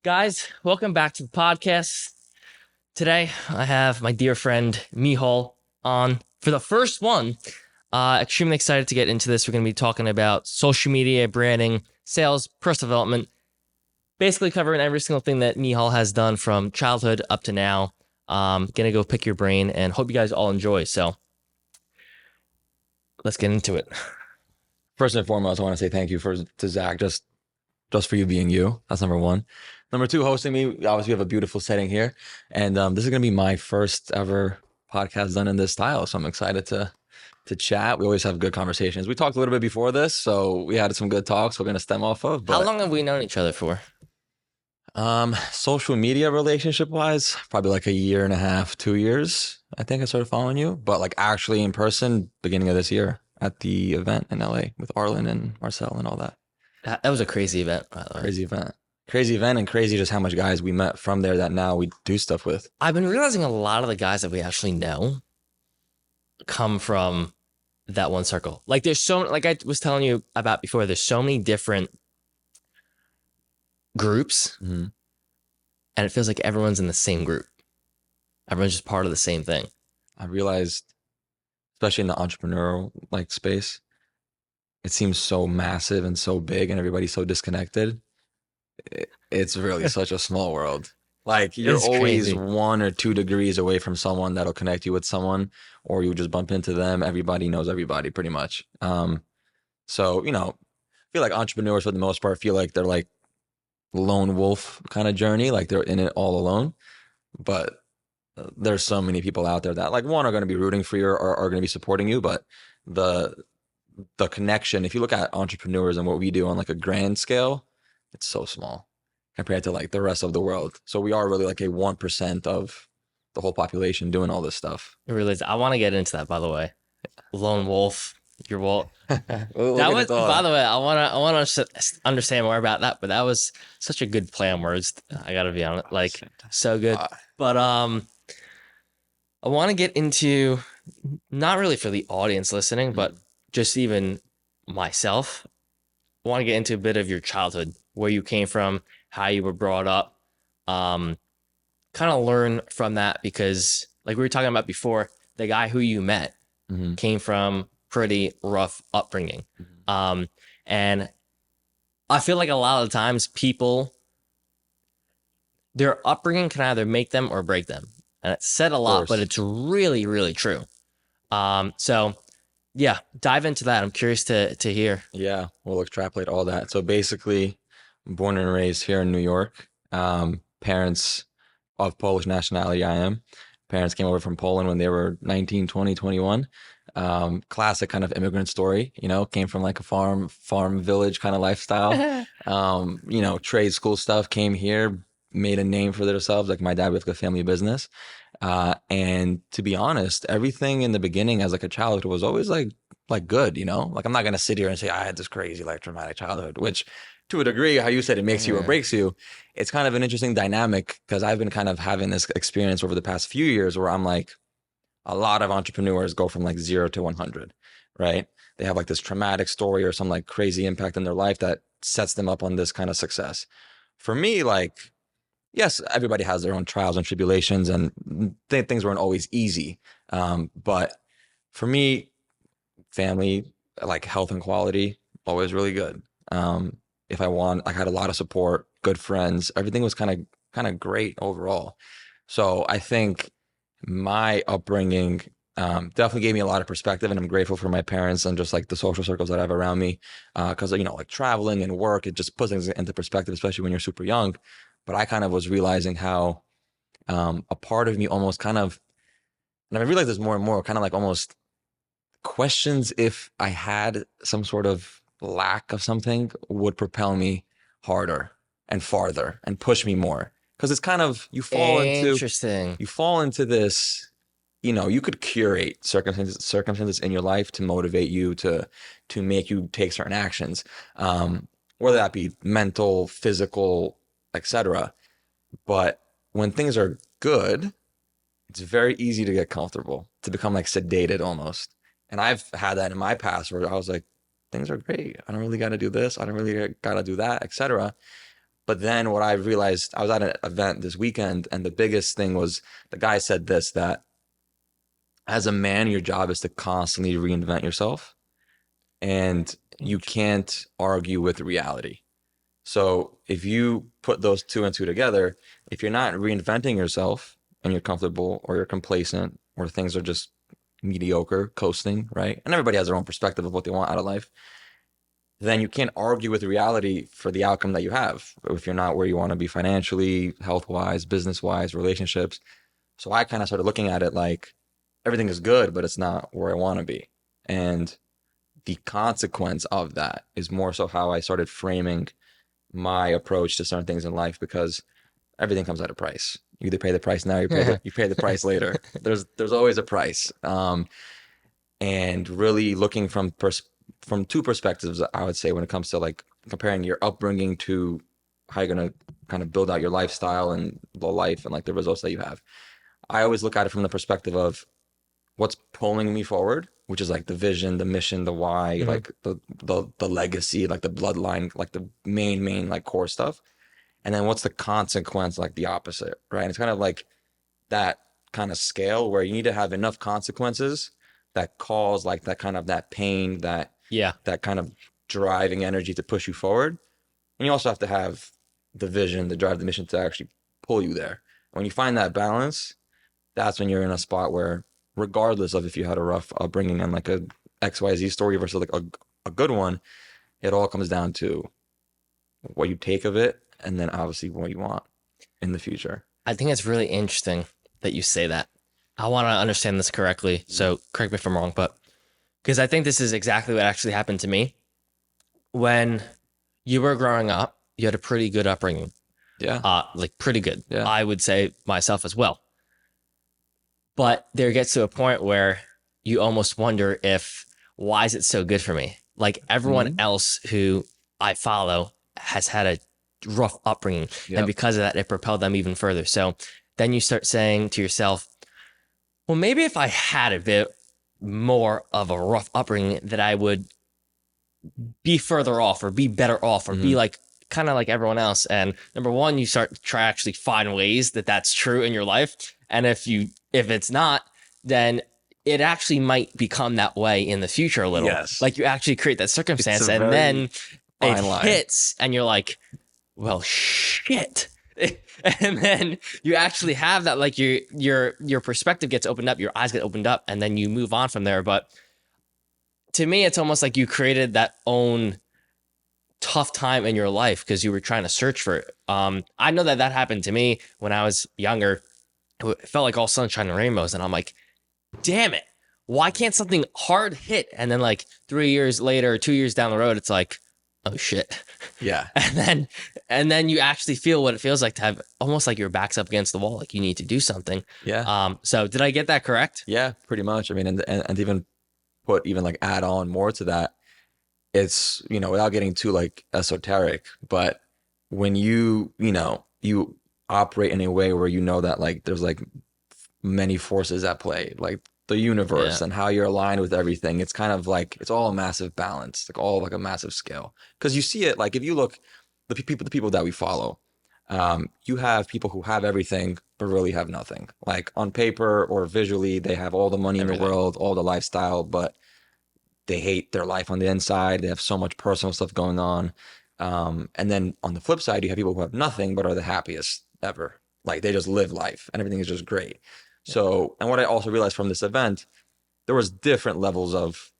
Guys, welcome back to the podcast. Today, I have my dear friend Michal on for the first one. Extremely excited to get into this. We're going to be talking about social media, branding, sales, personal development, basically covering every single thing that Michal has done from childhood up to now. Gonna go pick your brain and hope you guys all enjoy. So let's get into it. First and foremost, I want to say thank you to Zach just for you being you. That's number one. Number two, hosting me. Obviously, we have a beautiful setting here, and this is gonna be my first ever podcast done in this style. So I'm excited to chat. We always have good conversations. We talked a little bit before this, so we had some good talks we're gonna stem off of. How But long have we known each other for? social media relationship wise, probably like a year and a half, 2 years. I think I started following you, but like actually in person, beginning of this year at the event in LA with Arlen and Marcel and all that. That was a crazy event, by the way. Crazy event and crazy just how much guys we met from there that now we do stuff with. I've been realizing a lot of the guys that we actually know come from that one circle. Like there's so, like I was telling you about before, there's so many different groups, Mm-hmm. and it feels like everyone's in the same group. Everyone's just part of the same thing. I realized, especially in the entrepreneurial like space, it seems so massive and so big and everybody's so disconnected. It's really such a small world. Like you're It's always crazy. 1 or 2 degrees away from someone that'll connect you with someone, or you just bump into them. Everybody knows everybody pretty much. So I feel like entrepreneurs for the most part feel like they're like lone wolf kind of journey, like they're in it all alone. But there's so many people out there that like one are going to be rooting for you or are going to be supporting you, but the the connection, if you look at entrepreneurs and what we do on like a grand scale, it's so small compared to like the rest of the world. So we are really like a 1% of the whole population doing all this stuff. It really is. I want to get into that, by the way. Lone wolf, your wolf. We'll That get was, into all by that. the way, I want to understand more about that, but that was such a good play on words. I gotta be honest, like so good. But I want to get into not really for the audience listening, but just even myself. I want to get into a bit of your childhood, where you came from, how you were brought up. Um, Kind of learn from that because, like we were talking about before, the guy who you met Mhm. came from pretty rough upbringing. Mhm. And I feel like a lot of the times people, their upbringing can either make them or break them. And it's said a Of lot, but course. it's really, really true. So yeah, dive into that. I'm curious to hear. Yeah, we'll extrapolate all that. So basically, born and raised here in New York. Parents of Polish nationality, I am. Parents came over from Poland when they were 19, 20, 21. Classic kind of immigrant story, came from like a farm village kind of lifestyle. Trade school stuff, came here, made a name for themselves. Like my dad with a family business. And to be honest, everything in the beginning as like a child was always like good, Like I'm not gonna sit here and say I had this crazy like traumatic childhood, which to a degree, how you said it makes you or Yeah. breaks you. It's kind of an interesting dynamic because I've been kind of having this experience over the past few years where I'm like, a lot of entrepreneurs go from like 0 to 100, right? They have like this traumatic story or some like crazy impact in their life that sets them up on this kind of success. For me, like, yes, everybody has their own trials and tribulations, and things weren't always easy. But for me, family, like health and quality, always really good. If I want, I had a lot of support, good friends. Everything was kind of great overall. So I think my upbringing definitely gave me a lot of perspective, and I'm grateful for my parents and just like the social circles that I have around me. Because like traveling and work, it just puts things into perspective, especially when you're super young. But I kind of was realizing how a part of me almost kind of, and I realized this more and more, kind of like almost questions if I had some sort of lack of something would propel me harder and farther and push me more. Because it's kind of Interesting. you fall into this, you could curate circumstances in your life to motivate you to make you take certain actions, whether that be mental, physical, etc. But when things are good, it's very easy to get comfortable, to become like sedated almost. And I've had that in my past where I was like, things are great. I don't really got to do this. I don't really got to do that, etc. But then what I realized, I was at an event this weekend, and the biggest thing was the guy said this, that as a man, your job is to constantly reinvent yourself, and you can't argue with reality. So if you put those two and two together, if you're not reinventing yourself and you're comfortable or you're complacent or things are just mediocre, coasting, right? And everybody has their own perspective of what they want out of life, then you can't argue with reality for the outcome that you have if you're not where you want to be financially, health wise, business wise, relationships. So I kind of started looking at it like everything is good, but it's not where I want to be. And the consequence of that is more so how I started framing my approach to certain things in life, because everything comes at a price. You either pay the price now, you pay the price later. There's always a price. And really looking from two perspectives, I would say, when it comes to like comparing your upbringing to how you're gonna kind of build out your lifestyle and the life and like the results that you have. I always look at it from the perspective of what's pulling me forward, which is like the vision, the mission, the why, Mhm. like the legacy, like the bloodline, like the main like core stuff. And then what's the consequence, like the opposite, right? And it's kind of like that kind of scale where you need to have enough consequences that cause like that kind of that pain, Yeah. that kind of driving energy to push you forward. And you also have to have the vision, the drive, the mission to actually pull you there. When you find that balance, that's when you're in a spot where, regardless of if you had a rough upbringing and like a XYZ story versus like a good one, it all comes down to what you take of it and then obviously what you want in the future. I think it's really interesting that you say that. I want to understand this correctly. So correct me if I'm wrong, but because I think this is exactly what actually happened to me. When you were growing up, you had a pretty good upbringing. Yeah. Like pretty good. Yeah. I would say myself as well. But there gets to a point where you almost wonder if why is it so good for me? Like everyone Mhm. else who I follow has had a rough upbringing, and Yep. because of that, it propelled them even further. So then you start saying to yourself, well, maybe if I had a bit more of a rough upbringing, that I would be further off or be better off or be Mhm. like kind of like everyone else. And number one, you start to try actually find ways that that's true in your life. And if it's not, then it actually might become that way in the future a little. Yes. Like you actually create that It's a circumstance and very then it fine line. hits and you're like, well, shit. And then you actually have that, like your perspective gets opened up, your eyes get opened up, and then you move on from there. But to me, it's almost like you created that own tough time in your life because you were trying to search for it. I know that that happened to me when I was younger. It felt like all sunshine and rainbows, and I'm like, damn it, why can't something hard hit? And then like 3 years later, 2 years down the road, it's like, oh shit. Yeah. And then you actually feel what it feels like to have almost like your back's up against the wall, like you need to do something. Yeah. So did I get that correct? Yeah, pretty much. I mean, and even put even like add on more to that, it's, without getting too like esoteric, but when you operate in a way where you know that like there's like many forces at play, like the Yeah. universe and how you're aligned with everything, it's kind of like it's all a massive balance, like all like a massive scale. Because you see it, like if you look, the people that we follow, you have people who have everything but really have nothing. Like on paper or visually, they have all the money in the Everything. world, all the lifestyle, but they hate their life on the inside. They have so much personal stuff going on. And then on the flip side, you have people who have nothing but are the happiest ever. Like they just live life and everything is just great. So, and what I also realized from this event, there was different levels of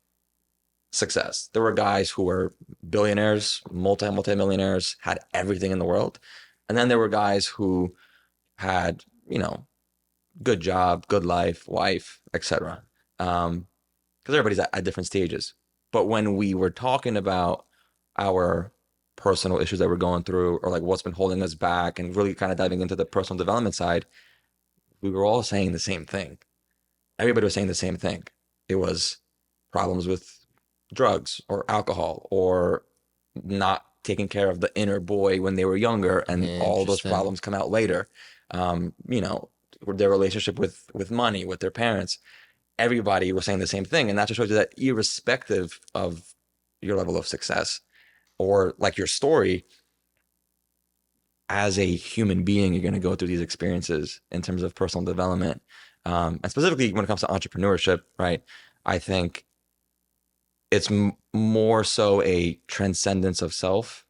success. There were guys who were billionaires, multi-millionaires, had everything in the world. And then there were guys who had, good job, good life, wife, etc. Because everybody's at different stages. But when we were talking about our personal issues that we're going through, or like what's been holding us back, and really kind of diving into the personal development side, we were all saying the same thing. Everybody was saying the same thing. It was problems with drugs or alcohol or not taking care of the inner boy when they were younger, and all those Interesting. problems come out later. Um, you know, their relationship with money, with their parents, everybody was saying the same thing. And that just shows you that irrespective of your level of success or like your story, as a human being, you're going to go through these experiences in terms of personal development. And specifically when it comes to entrepreneurship, right? I think it's more so a transcendence of self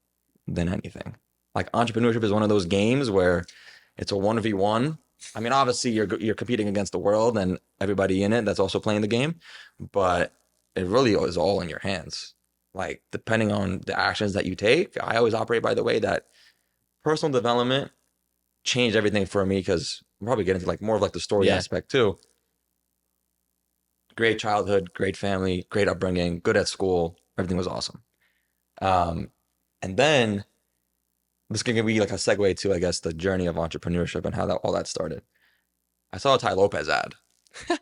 than anything. Like entrepreneurship is one of those games where it's a 1v1. I mean, obviously you're competing against the world and everybody in it that's also playing the game, but it really is all in your hands. Like depending on the actions that you take, I always operate by the way that personal development changed everything for me because we'll probably get into like more of like the story Yeah. aspect too. Great childhood, great family, great upbringing, good at school, everything was awesome. Um, and then this can be like a segue to, I guess, the journey of entrepreneurship and how that all that started. I saw a Ty Lopez ad,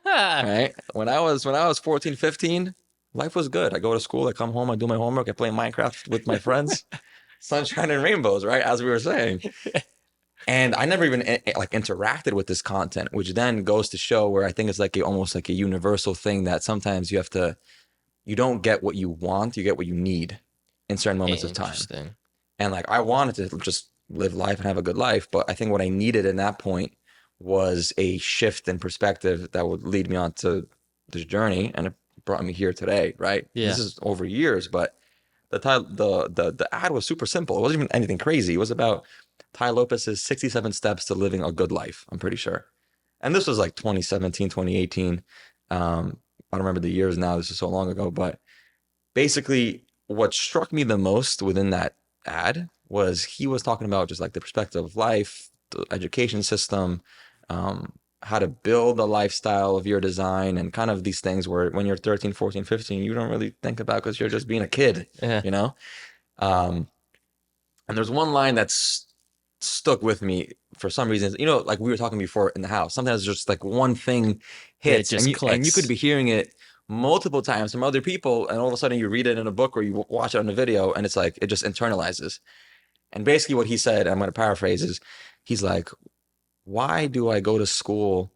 right? When I was 14, 15, life was good. I go to school, I come home, I do my homework, I play Minecraft with my friends. Sunshine and rainbows, right? As we were saying. And I never even like interacted with this content, which then goes to show where I think it's like almost like a universal thing that sometimes you don't get what you want, you get what you need in certain moments of time. Interesting. And like I wanted to just live life and have a good life, but I think what I needed in that point was a shift in perspective that would lead me on to this journey, and it brought me here today, right? This Yeah. is over years, but the ad was super simple. It wasn't even anything crazy. It was about Ty Lopez's 67 steps to living a good life, I'm pretty sure. And this was like 2017, 2018. I don't remember the years now. This is so long ago, but basically what struck me the most within that ad was he was talking about just like the perspective of life, the education system, how to build a lifestyle of your design and kind of these things where when you're 13, 14, 15, you don't really think about because you're just being a kid, Yeah. you know? Um, and there's one line that's stuck with me for some reason. You know, like we were talking before in the house, sometimes just like one thing It hits just and you could clicks. be hearing it multiple times from other people and all of a sudden you read it in a book or you watch it on a video and it's like it just internalizes. And basically what he said, I'm going to paraphrase, is he's like, why do I go to school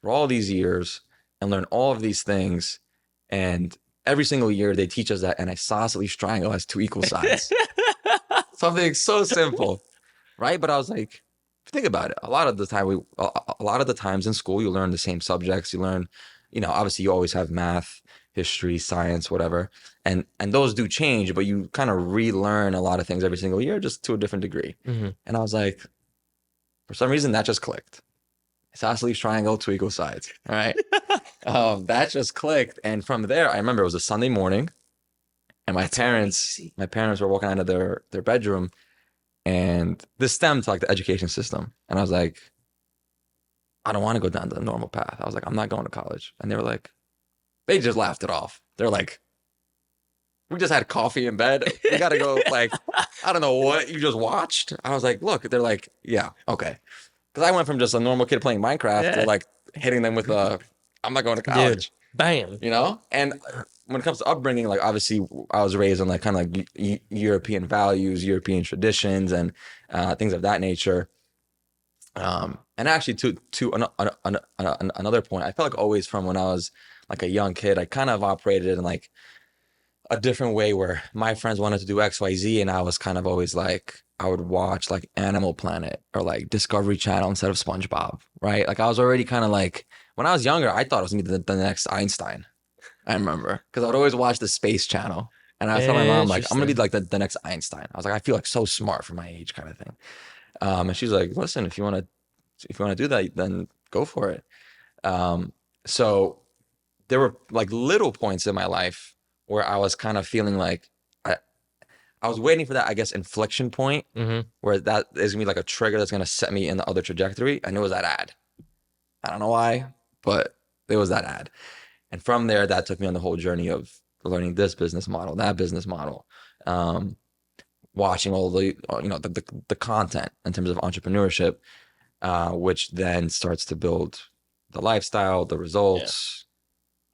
for all these years and learn all of these things? And every single year they teach us that an isosceles triangle has two equal sides. Something so simple, right? But I was like, think about it. A lot of the times in school, you learn the same subjects. You learn, obviously you always have math, history, science, whatever, and those do change, but you kind of relearn a lot of things every single year, just to a different degree. Hmm. And I was like, for some reason, that just clicked. Isosceles triangle, two equal sides. All right. That just clicked. And from there, I remember it was a Sunday morning, and That's crazy. my parents were walking out of their bedroom, and this stemmed to like the education system. And I was like, I don't want to go down the normal path. I was like, I'm not going to college. And they were like, they just laughed it off. They're like, we just had coffee in bed. We got to go, like, I don't know what you just watched. I was like, look, they're like, yeah, okay. Because I went from just a normal kid playing Minecraft to Yeah. like hitting them with I'm not going to Dude. college, Bam. And when it comes to upbringing, like obviously I was raised on like kind of like European values, European traditions, and things of that nature. And actually, another point, I felt like always from when I was like a young kid, I kind of operated in like a different way where my friends wanted to do XYZ, and I was kind of always like, I would watch like Animal Planet or like Discovery Channel instead of SpongeBob, right? Like I was already kind of like, when I was younger, I thought it was gonna be the next Einstein. I remember because I would always watch the Space Channel. And I was telling my mom, like, I'm gonna be Interesting. like the next Einstein. I was like, I feel like so smart for my age, kind of thing. And she's like, listen, if you want to do that, then go for it. So there were like little points in my life where I was kind of feeling like I was waiting for that, I guess, inflection point Hmm. where that is gonna be like a trigger that's gonna set me in the other trajectory. And it was that ad. I don't know why, but it was that ad. And from there, that took me on the whole journey of learning this business model, that business model, um, watching all the the content in terms of entrepreneurship, which then starts to build the lifestyle, the Yeah. results,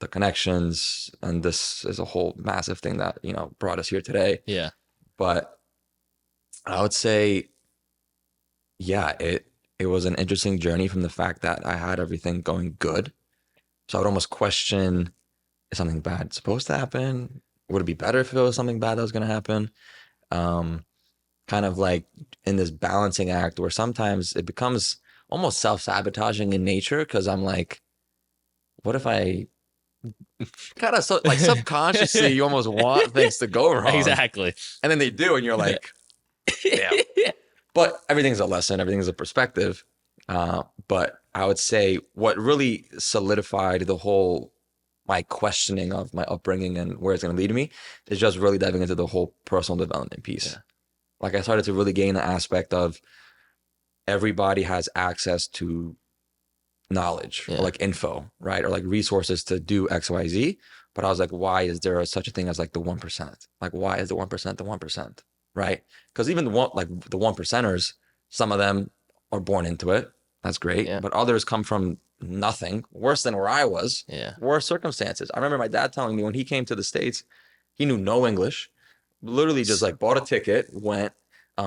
the connections, and this is a whole massive thing that brought us here today. Yeah. But I would say, yeah, it was an interesting journey from the fact that I had everything going good. So I would almost question, is something bad supposed to happen? Would it be better if it was something bad that was going to happen? Um, kind of like in this balancing act where sometimes it becomes almost self-sabotaging in nature because I'm like, what if I kind of like subconsciously you almost want things to go wrong Exactly. and then they do and you're like, damn. But everything's a lesson, everything's a perspective. But I would say what really solidified the whole my questioning of my upbringing and where it's going to lead me is just really diving into the whole personal development piece. Yeah. Like I started to really gain the aspect of everybody has access to knowledge or Yeah. like info, right? Or like resources to do X, Y, Z. But I was like, why is there such a thing as like the 1%? Like, why is the 1% the 1%? Right? Because even the one, like the 1%ers, some of them are born into it. That's great. Yeah. But others come from nothing, worse than where I was, Yeah. worse circumstances. I remember my dad telling me when he came to the States, he knew no English, literally just like bought a ticket, went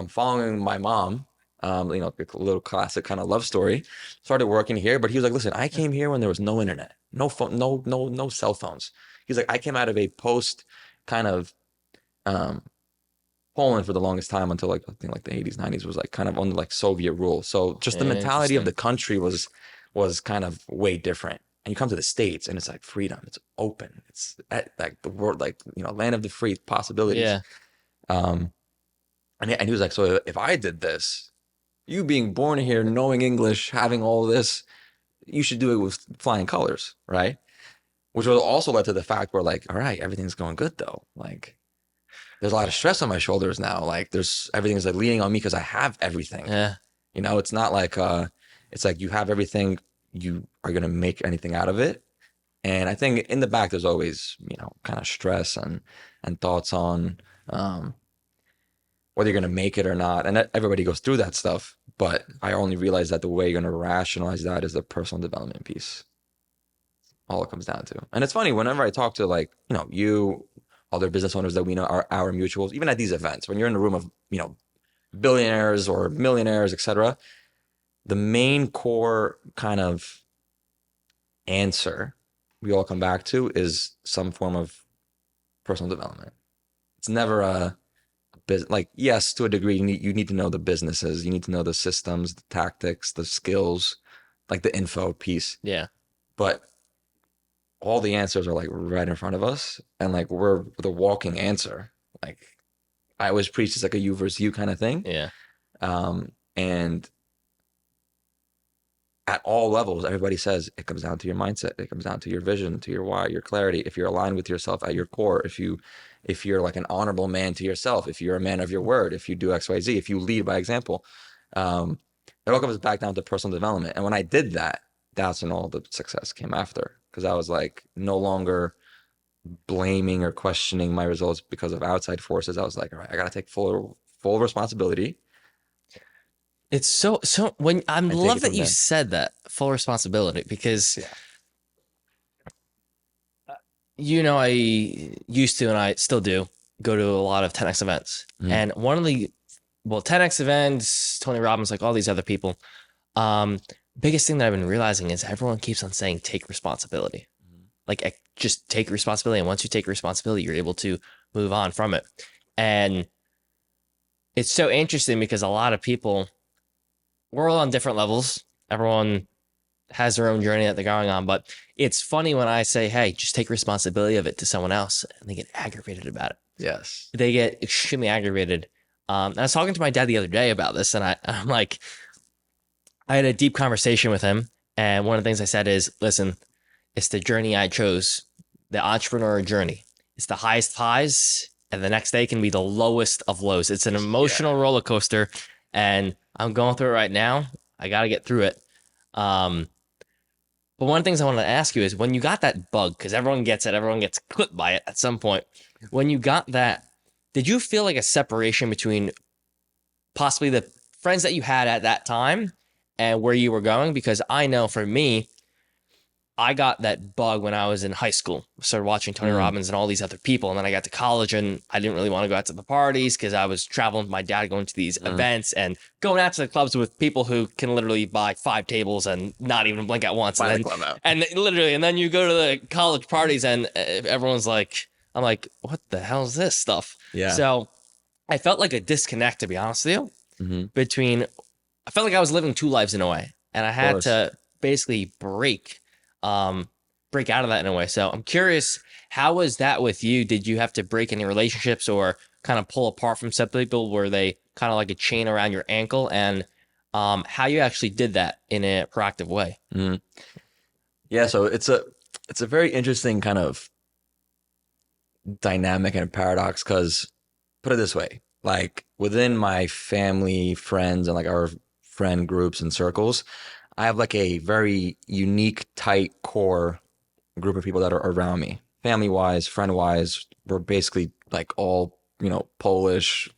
following my mom, a little classic kind of love story. Started working here, but he was like, "Listen, I came here when there was no internet, no phone, no cell phones." He's like, "I came out of a post kind of um, Poland for the longest time until like I think like the 80s, 90s was like kind of under like Soviet rule. So just the mentality of Interesting. the country was kind of way different. And you come to the States and it's like freedom, it's open, it's like the world, like land of the free possibilities." Yeah. Um, and he was like, "So if I did this, you being born here, knowing English, having all this, you should do it with flying colors, right?" Which will also led to the fact where like, all right, everything's going good though. Like there's a lot of stress on my shoulders now. Like there's everything's like leaning on me because I have everything. Yeah. It's not like it's like you have everything, you are gonna make anything out of it. And I think in the back there's always, kind of stress and thoughts on um whether you're going to make it or not. And everybody goes through that stuff. But I only realized that the way you're going to rationalize that is the personal development piece. All it comes down to. And it's funny, whenever I talk to like, you, other business owners that we know are our mutuals, even at these events, when you're in a room of, billionaires or millionaires, etc., the main core kind of answer we all come back to is some form of personal development. It's never a like yes, to a degree you need to know the businesses, you need to know the systems, the tactics, the skills, like the info piece, Yeah. but all the answers are like right in front of us and like we're the walking answer. Like I always preach it's like a you versus you kind of thing. Yeah. And at all levels everybody says it comes down to your mindset, it comes down to your vision, to your why, your clarity, if you're aligned with yourself at your core, if you're like an honorable man to yourself, if you're a man of your word, if you do XYZ, if you lead by example. It all comes back down to personal development. And when I did that, that's when all the success came after. Because I was like no longer blaming or questioning my results because of outside forces. I was like, all right, I gotta take full responsibility It's so when I and take love it that from you there. said that full responsibility because Yeah. I used to and I still do go to a lot of 10x events. Mhm. And one of the 10x events, Tony Robbins, like all these other people, um, biggest thing that I've been realizing is everyone keeps on saying take responsibility. Like just take responsibility. And once you take responsibility, you're able to move on from it. And it's so interesting because a lot of people, we're all on different levels. Everyone has their own journey that they're going on. But it's funny when I say, hey, just take responsibility of it to someone else, and they get aggravated about it. Yes. They get extremely aggravated. And I was talking to my dad the other day about this, and I'm like, I had a deep conversation with him. And one of the things I said is, listen, it's the journey I chose, the entrepreneur journey. It's the highest highs, and the next day can be the lowest of lows. It's an emotional roller coaster, and I'm going through it right now. I got to get through it. But one of the things I wanted to ask you is when you got that bug, because everyone gets it, everyone gets clipped by it at some point. When you got that, did you feel like a separation between possibly the friends that you had at that time and where you were going? Because I know for me, I got that bug when I was in high school. I started watching Tony Robbins and all these other people. And then I got to college and I didn't really want to go out to the parties because I was traveling with my dad going to these events and going out to the clubs with people who can literally buy 5 tables and not even blink at once. Buy the And club then, out. and literally, and then you go to the college parties and everyone's like, I'm like, what the hell is this stuff? Yeah. So I felt like a disconnect, to be honest with you, Hmm. between I felt like I was living two lives in a way, and I Of had course. to basically um, break out of that in a way. So I'm curious, how was that with you? Did you have to break any relationships or kind of pull apart from some people? Were they kind of like a chain around your ankle? And how you actually did that in a proactive way? Mhm. Yeah, so it's a very interesting kind of dynamic and paradox because put it this way, like within my family, friends, and like our friend groups and circles, I have like a very unique, tight core group of people that are around me. Family wise, friend wise, we're basically like all, Polish.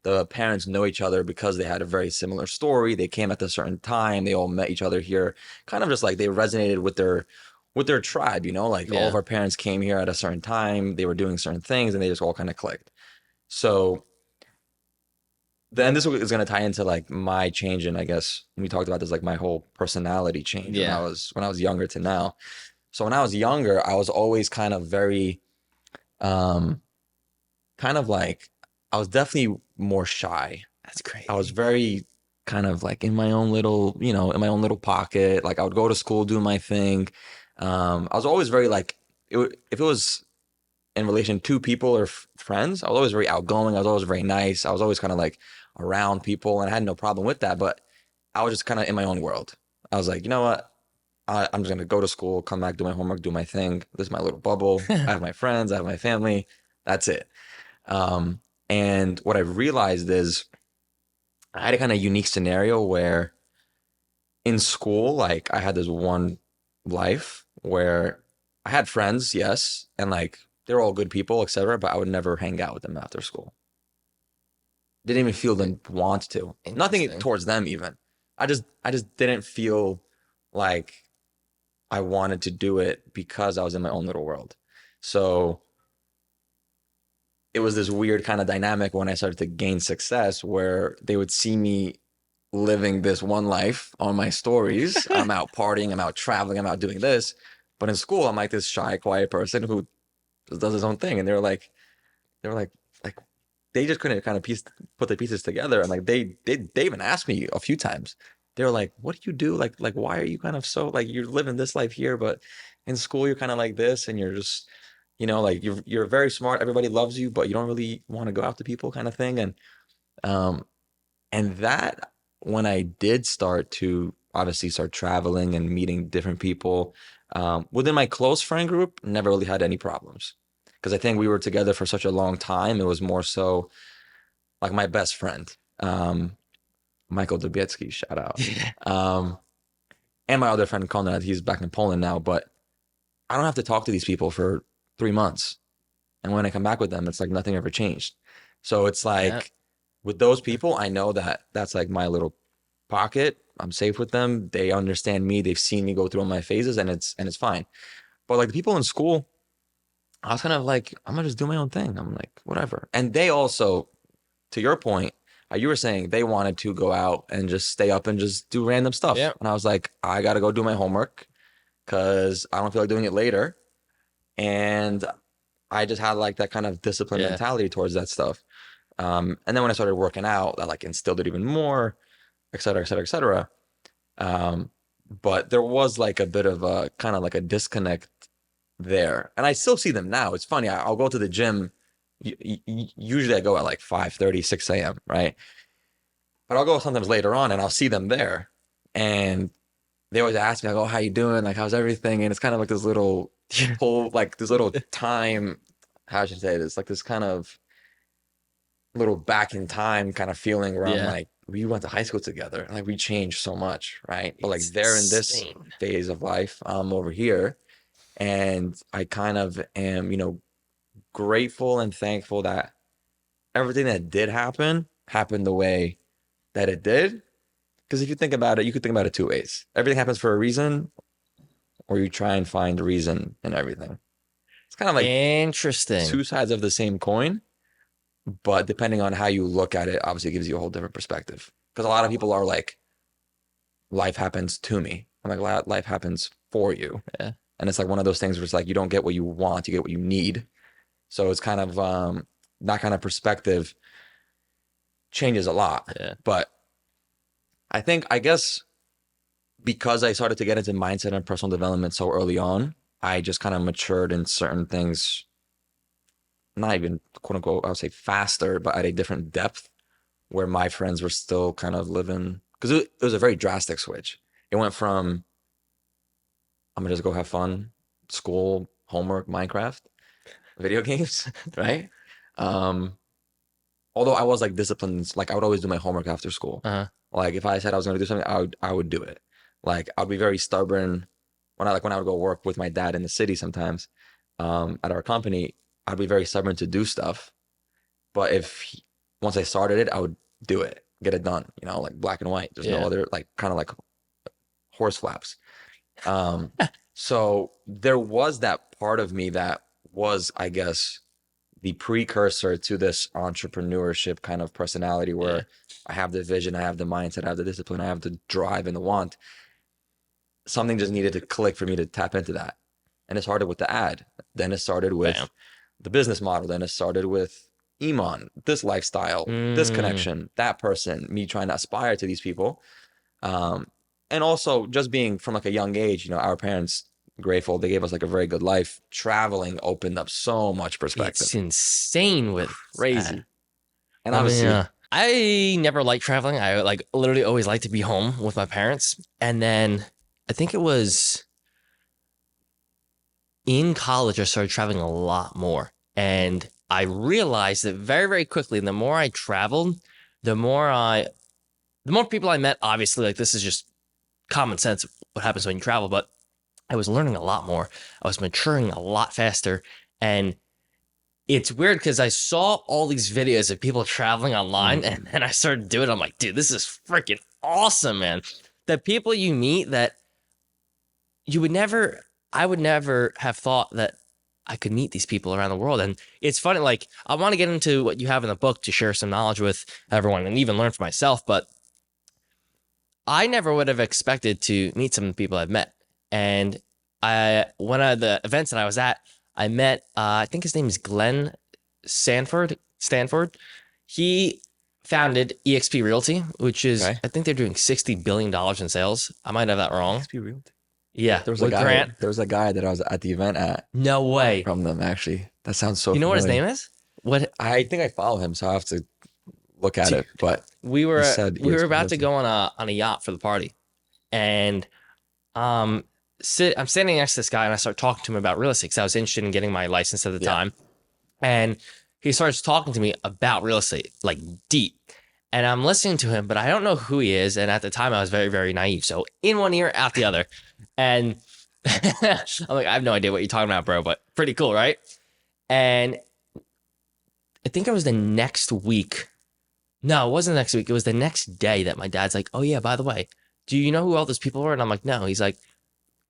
The parents know each other because they had a very similar story. They came at a certain time. They all met each other here, kind of just like they resonated with their tribe. Like all of Yeah, our parents came here at a certain time. They were doing certain things, and they just all kind of clicked. So then this is going to tie into like my change, and I guess we talked about this, like my whole personality change when I yeah, was when I was younger to now. So when I was younger, I was always kind of very um kind of like I was definitely more shy. that's I was crazy. very kind of like in my own little, in my own little pocket. Like I would go to school, do my thing. I was always very like, if it was in relation to people or friends, I was always very outgoing. I was always very nice. I was always kind of like around people, and I had no problem with that. But I was just kind of in my own world. I was like, you know what? I'm just gonna go to school, come back, do my homework, do my thing. This is my little bubble. I have my friends, I have my family. That's it. Um, and what I've realized is I had a kind of unique scenario where in school, like I had this one life where I had friends, yes, and like they're all good people, etc. But I would never hang out with them after school. Didn't even feel them want to. Nothing Interesting. towards them even. I just didn't feel like I wanted to do it because I was in my own little world. So it was this weird kind of dynamic when I started to gain success where they would see me living this one life on my stories. I'm out partying, I'm out traveling, I'm out doing this. But in school, I'm like this shy, quiet person who just does his own thing. And they were like, they just couldn't kind of put the pieces together. And like they even asked me a few times. They were like, "What do you do? Like why are you kind of so like you're living this life here, but in school you're kind of like this, and you're just, like you're very smart. Everybody loves you, but you don't really want to go out to people, kind of thing." Um, and that when I did start to obviously start traveling and meeting different people, within my close friend group, never really had any problems because I think we were together for such a long time. It was more so like my best friend, Michael Dubiecki, shout out. Um, and my other friend Konrad, he's back in Poland now, but I don't have to talk to these people for 3 months. And when I come back with them, it's like nothing ever changed. So it's Yeah. like with those people, I know that that's like my little pocket. I'm safe with them. They understand me. They've seen me go through all my phases, and it's fine. But like the people in school, I was kind of like, I'm gonna just do my own thing. I'm like, whatever. And they also, to your point, you were saying they wanted to go out and just stay up and just do random stuff. Yeah. And I was like, I gotta go do my homework because I don't feel like doing it later. And I just had like that kind of discipline Yeah. mentality towards that stuff. And then when I started working out, that like instilled it even more, et cetera, et cetera, et cetera. Um, but there was like a bit of a kind of like a disconnect there. And I still see them now. It's funny. I'll go to the gym. Usually I go at like 5:30, 6 a.m., right? But I'll go sometimes later on and I'll see them there. And they always ask me, like, oh, how you doing? Like, how's everything? And it's kind of like this little pull, like this little time, how should I say this? Like this kind of little back in time kind of feeling where I'm Yeah. like, we went to high school together. Like we changed so much, right? But like It's they're in this insane. phase of life, I'm over here. And I kind of am, grateful and thankful that everything that did happen happened the way that it did. Because if you think about it, you could think about it two ways. Everything happens for a reason, or you try and find a reason in everything. It's kind of like Interesting. two sides of the same coin, but depending on how you look at it, obviously it gives you a whole different perspective. Because a lot of people are like, life happens to me. I'm like, life happens for you. Yeah. And it's like one of those things where it's like you don't get what you want, you get what you need. So it's kind of that kind of perspective changes a lot. Yeah. But I guess because I started to get into mindset and personal development so early on, I just kind of matured in certain things, not even quote unquote, I would say faster, but at a different depth where my friends were still kind of living, because it was a very drastic switch. It went from, I'm gonna just go have fun, school, homework, Minecraft, video games, right? Um, Although I was like disciplined, like I would always do my homework after school. Uh-huh. Like if I said I was gonna do something, I would do it. Like I'd be very stubborn when I would go work with my dad in the city sometimes, at our company, I'd be very stubborn to do stuff. But once I started it, I would do it, get it done, like black and white. There's no Yeah. other like kind of like horse flaps. Um, so there was that part of me that was, I guess, the precursor to this entrepreneurship kind of personality Yeah. where I have the vision, I have the mindset, I have the discipline, I have the drive and the want. Something just needed to click for me to tap into that. And it started with the ad. Then it started Bam. with the business model. Then it started with Iman, this lifestyle, this Mm. connection, that person, me trying to aspire to these people. Um, and also just being from like a young age, our parents grateful they gave us like a very good life. Traveling opened up so much It's perspective. insane with Crazy. And let me obviously, I never liked traveling. I like literally always liked to be home with my parents. And then I think it was in college I started traveling a lot more. And I realized that very, very quickly, the more I traveled, the more the more people I met, obviously, like this is just common sense what happens when you travel, but I was learning a lot more. I was maturing a lot faster. And it's weird because I saw all these videos of people traveling online mm, and then I started doing it. I'm like, dude, this is freaking awesome, man. The people you meet that you would never, I would never have thought that I could meet these people around the world. And it's funny, like, I want to get into what you have in the book to share some knowledge with everyone and even learn for myself. But I never would have expected to meet some of the people I've met. And one of the events that I was at, I met, I think his name is Glenn Stanford. He founded EXP Realty, which is, okay. I think they're doing $60 billion in sales. I might have that wrong. XP Real. Yeah. There was a With guy. Grant. There was a guy that I was at the event at No way. from them. Actually, that sounds so You know what his familiar. name is? What I think I follow him, so I have to look at it. But we he were said we were EXP about to Realty. go on a yacht for the party. And um I'm standing next to this guy and I start talking to him about real estate because I was interested in getting my license at the Yeah. time. And he starts talking to me about real estate, like deep. And I'm listening to him, but I don't know who he is. And at the time, I was very, very naive. So in one ear, out the other. And I'm like, I have no idea what you're talking about, bro, but pretty cool, right? And I think it was the next week. No, it wasn't the next week. It was the next day that my dad's like, oh, yeah, by the way, do you know who all those people were? And I'm like, no. He's like,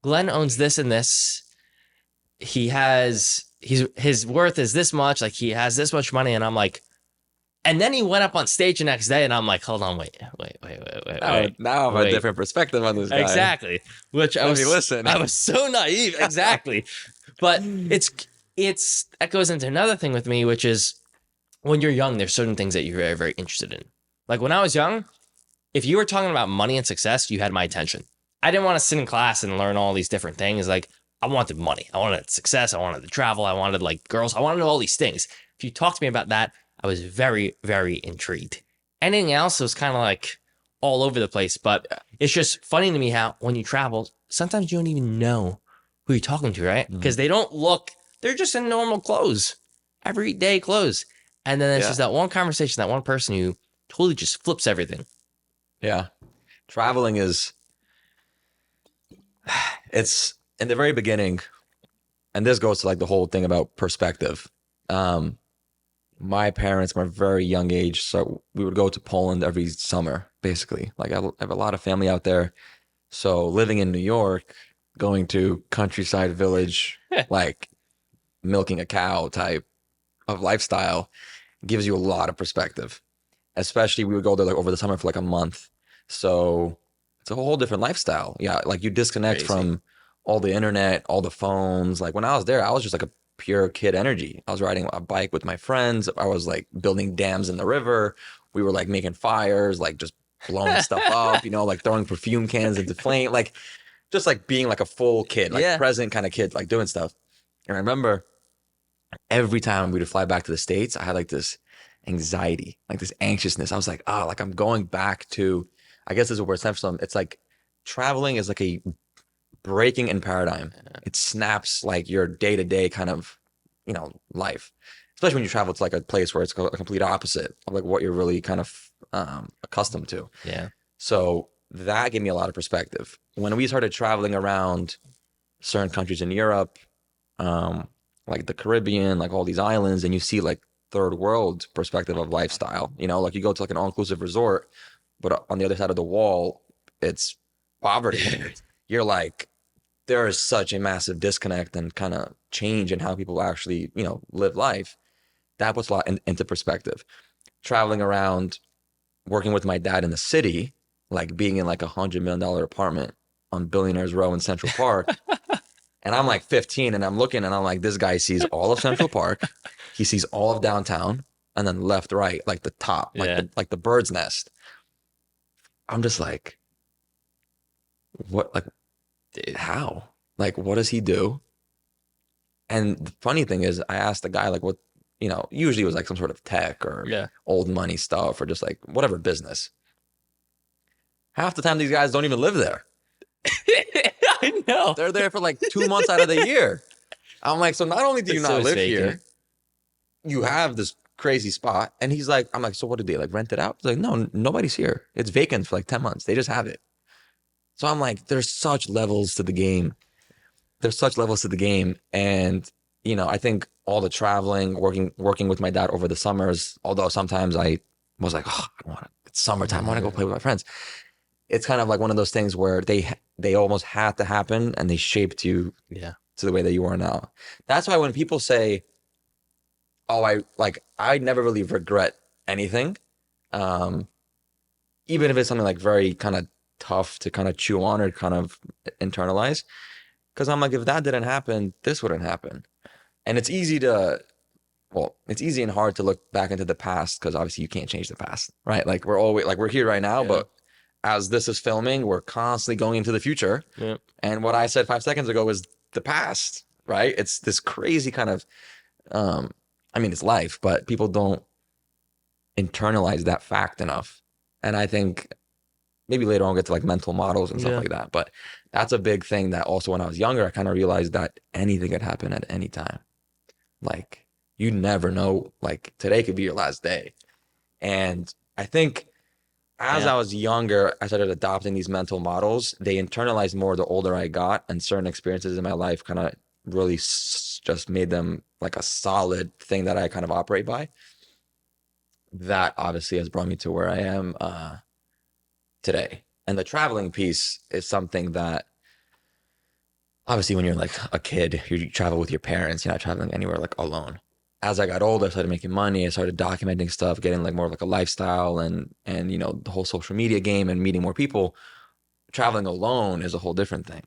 Glenn owns this and this. His worth is this much. Like he has this much money. And I'm like, and then he went up on stage the next day, and I'm like, hold on, Now I have a wait. different perspective on this guy. Exactly. Which Let me listen. I was so naive. Exactly. But it's that goes into another thing with me, which is when you're young, there's certain things that you're very, very interested in. Like when I was young, if you were talking about money and success, you had my attention. I didn't want to sit in class and learn all these different things. Like I wanted money. I wanted success. I wanted to travel. I wanted like girls. I wanted all these things. If you talk to me about that, I was very, very intrigued. Anything else was kind of like all over the place. But it's just funny to me how when you travel, sometimes you don't even know who you're talking to, right? Because they don't look, they're just in normal clothes, everyday clothes. And then it's Yeah. just that one conversation, that one person who totally just flips everything. Yeah. Traveling it's in the very beginning, and this goes to like the whole thing about perspective. My parents were very young age, so we would go to Poland every summer, basically. Like I have a lot of family out there. So living in New York, going to countryside village, like milking a cow type of lifestyle gives you a lot of perspective. Especially we would go there like over the summer for like a month. So it's a whole different lifestyle. Yeah, like you disconnect Crazy. from all the internet, all the phones. Like when I was there, I was just like pure kid energy. I was riding a bike with my friends. I was like building dams in the river. We were like making fires, like just blowing stuff up, like throwing perfume cans into flame, like just like being like a full kid, like Yeah. present kind of kid, like doing stuff. And I remember every time we would fly back to the States, I had like this anxiety, like this anxiousness. I was like, like I'm going back to, I guess this is where it's from. It's like traveling is like a breaking in paradigm. It snaps like your day to day kind of, life, especially when you travel to like a place where it's a complete opposite of like what you're really kind of accustomed to. Yeah. So that gave me a lot of perspective. When we started traveling around certain countries in Europe, um, like the Caribbean, like all these islands, and you see like third world perspective of lifestyle. Like you go to like an all-inclusive resort, but on the other side of the wall, it's poverty. You're like, there is such a massive disconnect and kind of change in how people actually, live life. That puts a lot into perspective. Traveling around, working with my dad in the city, like being in like $100 million apartment on Billionaires Row in Central Park, and I'm like 15 and I'm looking and I'm like, this guy sees all of Central Park. He sees all of downtown and then left, right, like the top, like Yeah. the bird's nest. I'm just like, what, like, Dude. how? Like, what does he do? And the funny thing is, I asked the guy, like, what, usually it was like some sort of tech or Yeah. old money stuff or just like whatever business. Half the time, these guys don't even live there. I know. They're there for like 2 months out of the year. I'm like, so not only do you It's so not it's live vacant. here, you have this crazy spot. And he's like, I'm like, so what did they like rent it out? He's like, no, nobody's here. It's vacant for like 10 months. They just have it. So I'm like, there's such levels to the game. There's such levels to the game. And, I think all the traveling, working with my dad over the summers, although sometimes I was like, oh, I don't want to, it's summertime. I want to go play with my friends. It's kind of like one of those things where they almost had to happen and they shaped you Yeah. to the way that you are now. That's why when people say, oh, I never really regret anything. Um, Even if it's something like very kind of tough to kind of chew on or kind of internalize. Because I'm like, if that didn't happen, this wouldn't happen. And it's easy and hard to look back into the past because obviously you can't change the past, right? Like we're always like we're here right now, Yeah. but as this is filming, we're constantly going into the future. Yeah. And what I said 5 seconds ago was the past, right? It's this crazy kind of, um, I mean, it's life, but people don't internalize that fact enough. And I think maybe later on we'll get to like mental models and stuff Yeah. like that. But that's a big thing that also when I was younger, I kind of realized that anything could happen at any time. Like you never know, like today could be your last day. And I think as Yeah. I was younger, I started adopting these mental models. They internalized more the older I got, and certain experiences in my life kind of really just made them like a solid thing that I kind of operate by. That obviously has brought me to where I am today. And the traveling piece is something that obviously when you're like a kid, you travel with your parents, you're not traveling anywhere like alone. As I got older, I started making money, I started documenting stuff, getting like more of like a lifestyle and the whole social media game and meeting more people. Traveling alone is a whole different thing.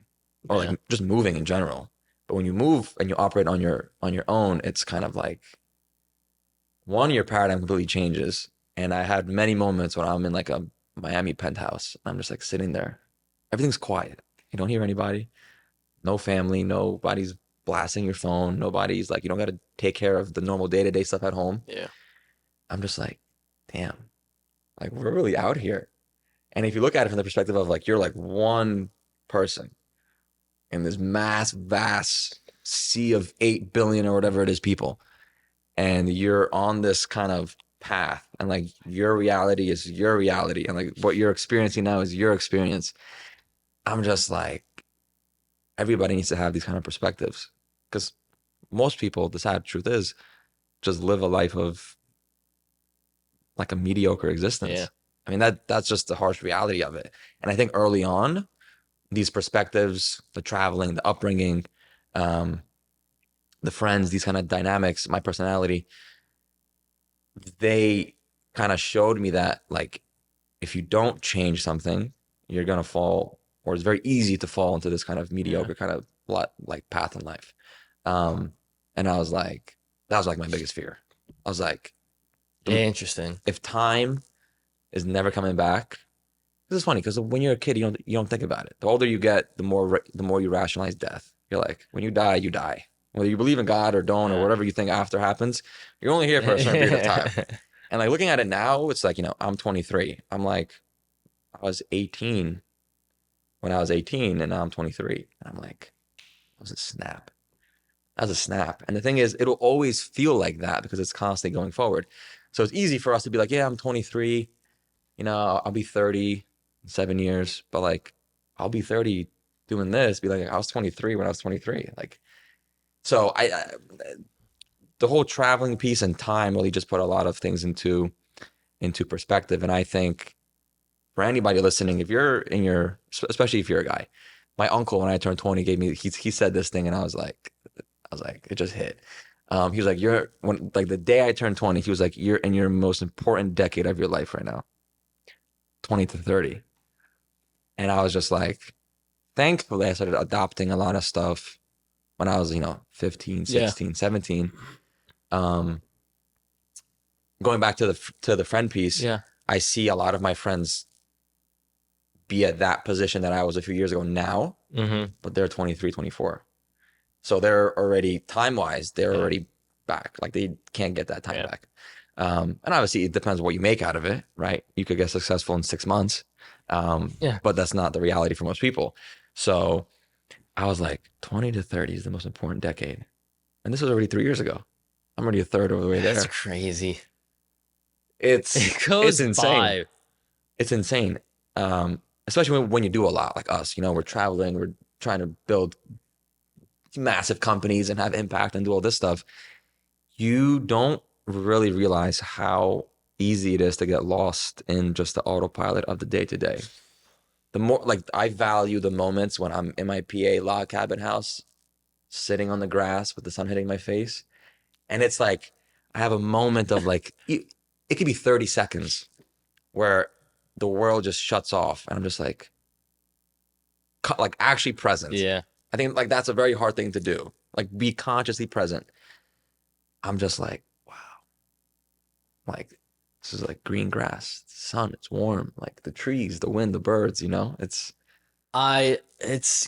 Or Yeah. like just moving in general. But when you move and you operate on your own, it's kind of like one, your paradigm completely changes. And I had many moments when I'm in like a Miami penthouse. I'm just like sitting there. Everything's quiet. You don't hear anybody, no family, nobody's blasting your phone. Nobody's like, you don't got to take care of the normal day-to-day stuff at home. Yeah. I'm just like, damn, like we're really out here. And if you look at it from the perspective of like, you're like one person in this vast sea of 8 billion or whatever it is people, and you're on this kind of path and like your reality is your reality and like what you're experiencing now is your experience. I'm just like, everybody needs to have these kind of perspectives because most people, the sad truth is, just live a life of like a mediocre Yeah. existence. I mean, that's just the harsh reality of it. And I think early on, these perspectives, the traveling, the upbringing, um, the friends, these kind of dynamics, my personality, they kind of showed me that like if you don't change something, you're gonna fall, or it's very easy to fall into this kind of Yeah. mediocre kind of like path in life. Um, And I was like, that was like my biggest fear. I was like, Interesting. if time is never coming back, this is funny because when you're a kid, you don't think about it. The older you get, the more you rationalize death. You're like, when you die, you die. Whether you believe in God or don't or Yeah. whatever you think after happens, you're only here for a certain period of time. And like looking at it now, it's like, I'm 23. I'm like, I was 18 when I was 18, and now I'm 23. And I'm like, that was a snap. That was a snap. And the thing is, it'll always feel like that because it's constantly going forward. So it's easy for us to be like, yeah, I'm 23. I'll be 30 in 7 years, but like, I'll be 30 doing this. Be like, I was 23 when I was 23. Like, so the whole traveling piece and time really just put a lot of things into perspective. And I think for anybody listening, if you're especially if you're a guy, my uncle when I turned 20 gave me he said this thing, and I was like, it just hit. He was like, like the day I turned 20, he was like, you're in your most important decade of your life right now, 20 to 30. And I was just like, thankfully, I started adopting a lot of stuff when I was, 15, Yeah. 16, 17. Um, Going back to the friend piece, Yeah. I see a lot of my friends be at that position that I was a few years ago now, Mm-hmm. but they're 23, 24. So they're already time-wise, they're Yeah. already back. Like they can't get that time Yeah. back. And obviously it depends what you make out of it, right? You could get successful in 6 months. Yeah. But that's not the reality for most people. So I was like, 20 to 30 is the most important decade. And this was already 3 years ago. I'm already a third of the way That's there. crazy. It's It it's goes insane. by. It's insane. Especially when you do a lot like us, we're traveling, we're trying to build massive companies and have impact and do all this stuff. You don't really realize how easy it is to get lost in just the autopilot of the day to day. The more like I value the moments when I'm in my PA log cabin house, sitting on the grass with the sun hitting my face. And it's like I have a moment of like it could be 30 seconds where the world just shuts off and I'm just like actually present. Yeah. I think like that's a very hard thing to do. Like be consciously present. I'm just like, wow, like this is like green grass, the sun, it's warm, like the trees, the wind, the birds, It's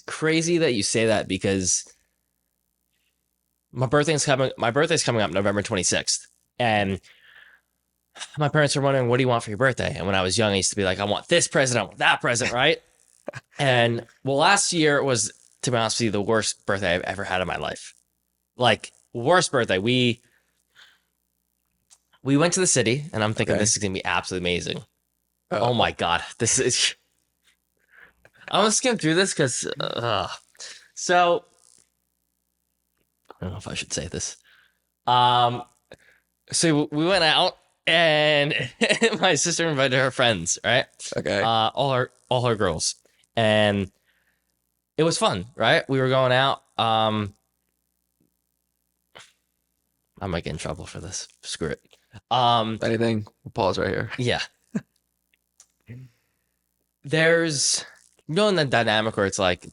crazy that you say that because my birthday's coming up November 26th. And my parents are wondering, what do you want for your birthday? And when I was young, I used to be like, I want this present, I want that present, right? And well, last year was, to be honest with you, the worst birthday I've ever had in my life. Like, worst birthday. We went to the city, and I'm thinking Okay. this is gonna be absolutely amazing. Uh, Oh my god, this is. I'm gonna skim through this because, so I don't know if I should say this. Um, so we went out, and my sister invited her friends, right? okay. All her girls, and it was fun, right? We were going out. I might get in trouble for this. Screw it. If anything, we'll pause right here. Yeah. There's in the dynamic where it's like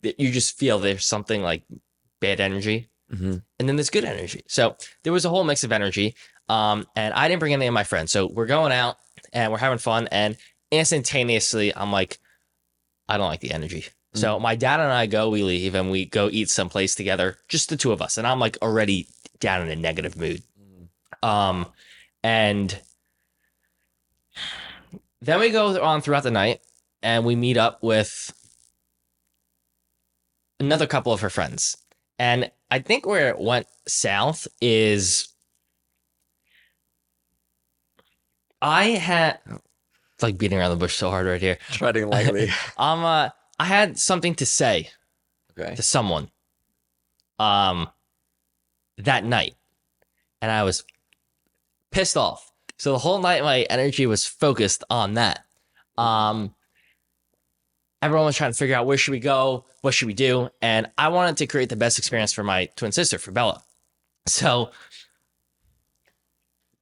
you just feel there's something like bad energy, Mm-hmm. and then there's good energy. So there was a whole mix of energy. And I didn't bring any of my friends. So we're going out and we're having fun, and instantaneously I'm like, I don't like the energy. So my dad and I we leave and we go eat someplace together, just the two of us. And I'm like already down in a negative mood. Um, and then we go on throughout the night and we meet up with another couple of her friends. And I think where it went south is I had it's like beating around the bush so hard right here. Treading lightly. I had something to say Okay. to someone um that night, and I was pissed off. So the whole night my energy was focused on that. Um Everyone was trying to figure out where should we go, what should we do, and I wanted to create the best experience for my twin sister, for Bella. So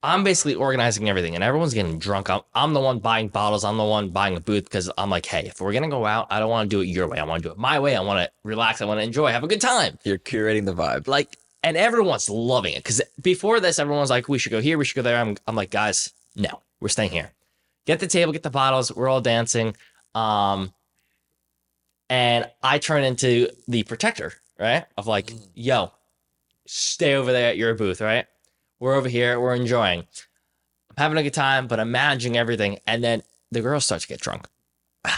I'm basically organizing everything, and everyone's getting drunk. I'm the one buying bottles. I'm the one buying a booth because I'm like, hey, if we're gonna go out, I don't want to do it your way. I want to do it my way. I want to relax. I want to enjoy, have a good time. You're curating the vibe. Like, and everyone's loving it because before this, everyone's like, we should go here, we should go there. I'm like, guys, no, we're staying here. Get the table, get the bottles. We're all dancing. Um, and I turn into the protector, right? Of like, yo, stay over there at your booth, right? We're over here, we're enjoying. I'm having a good time, but I'm managing everything. And then the girls start to get drunk.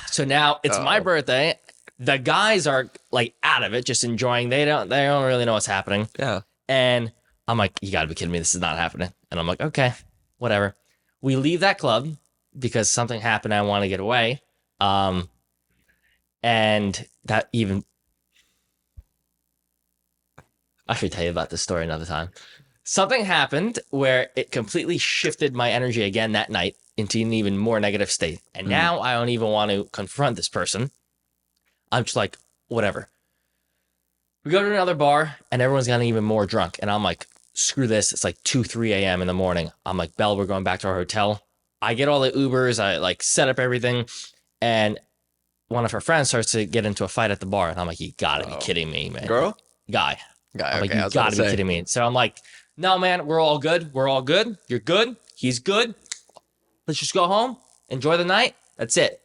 So now it's my birthday. The guys are like out of it, just enjoying. They don't really know what's happening. Yeah. And I'm like, you gotta be kidding me. This is not happening. And I'm like, okay, whatever. We leave that club because something happened. I want to get away. And that even, I should tell you about this story another time. Something happened where it completely shifted my energy again that night into an even more negative state. And now I don't even want to confront this person. I'm just like, whatever. We go to another bar and everyone's gotten even more drunk. And I'm like, screw this. It's like 2, 3 a.m. in the morning. I'm like, Belle, we're going back to our hotel. I get all the Ubers. I like set up everything. And one of her friends starts to get into a fight at the bar. And I'm like, you gotta be kidding me, man. Girl? Guy. I'm Okay, like, you gotta be kidding me. So I'm like, no, man, we're all good. We're all good. You're good. He's good. Let's just go home. Enjoy the night. That's it.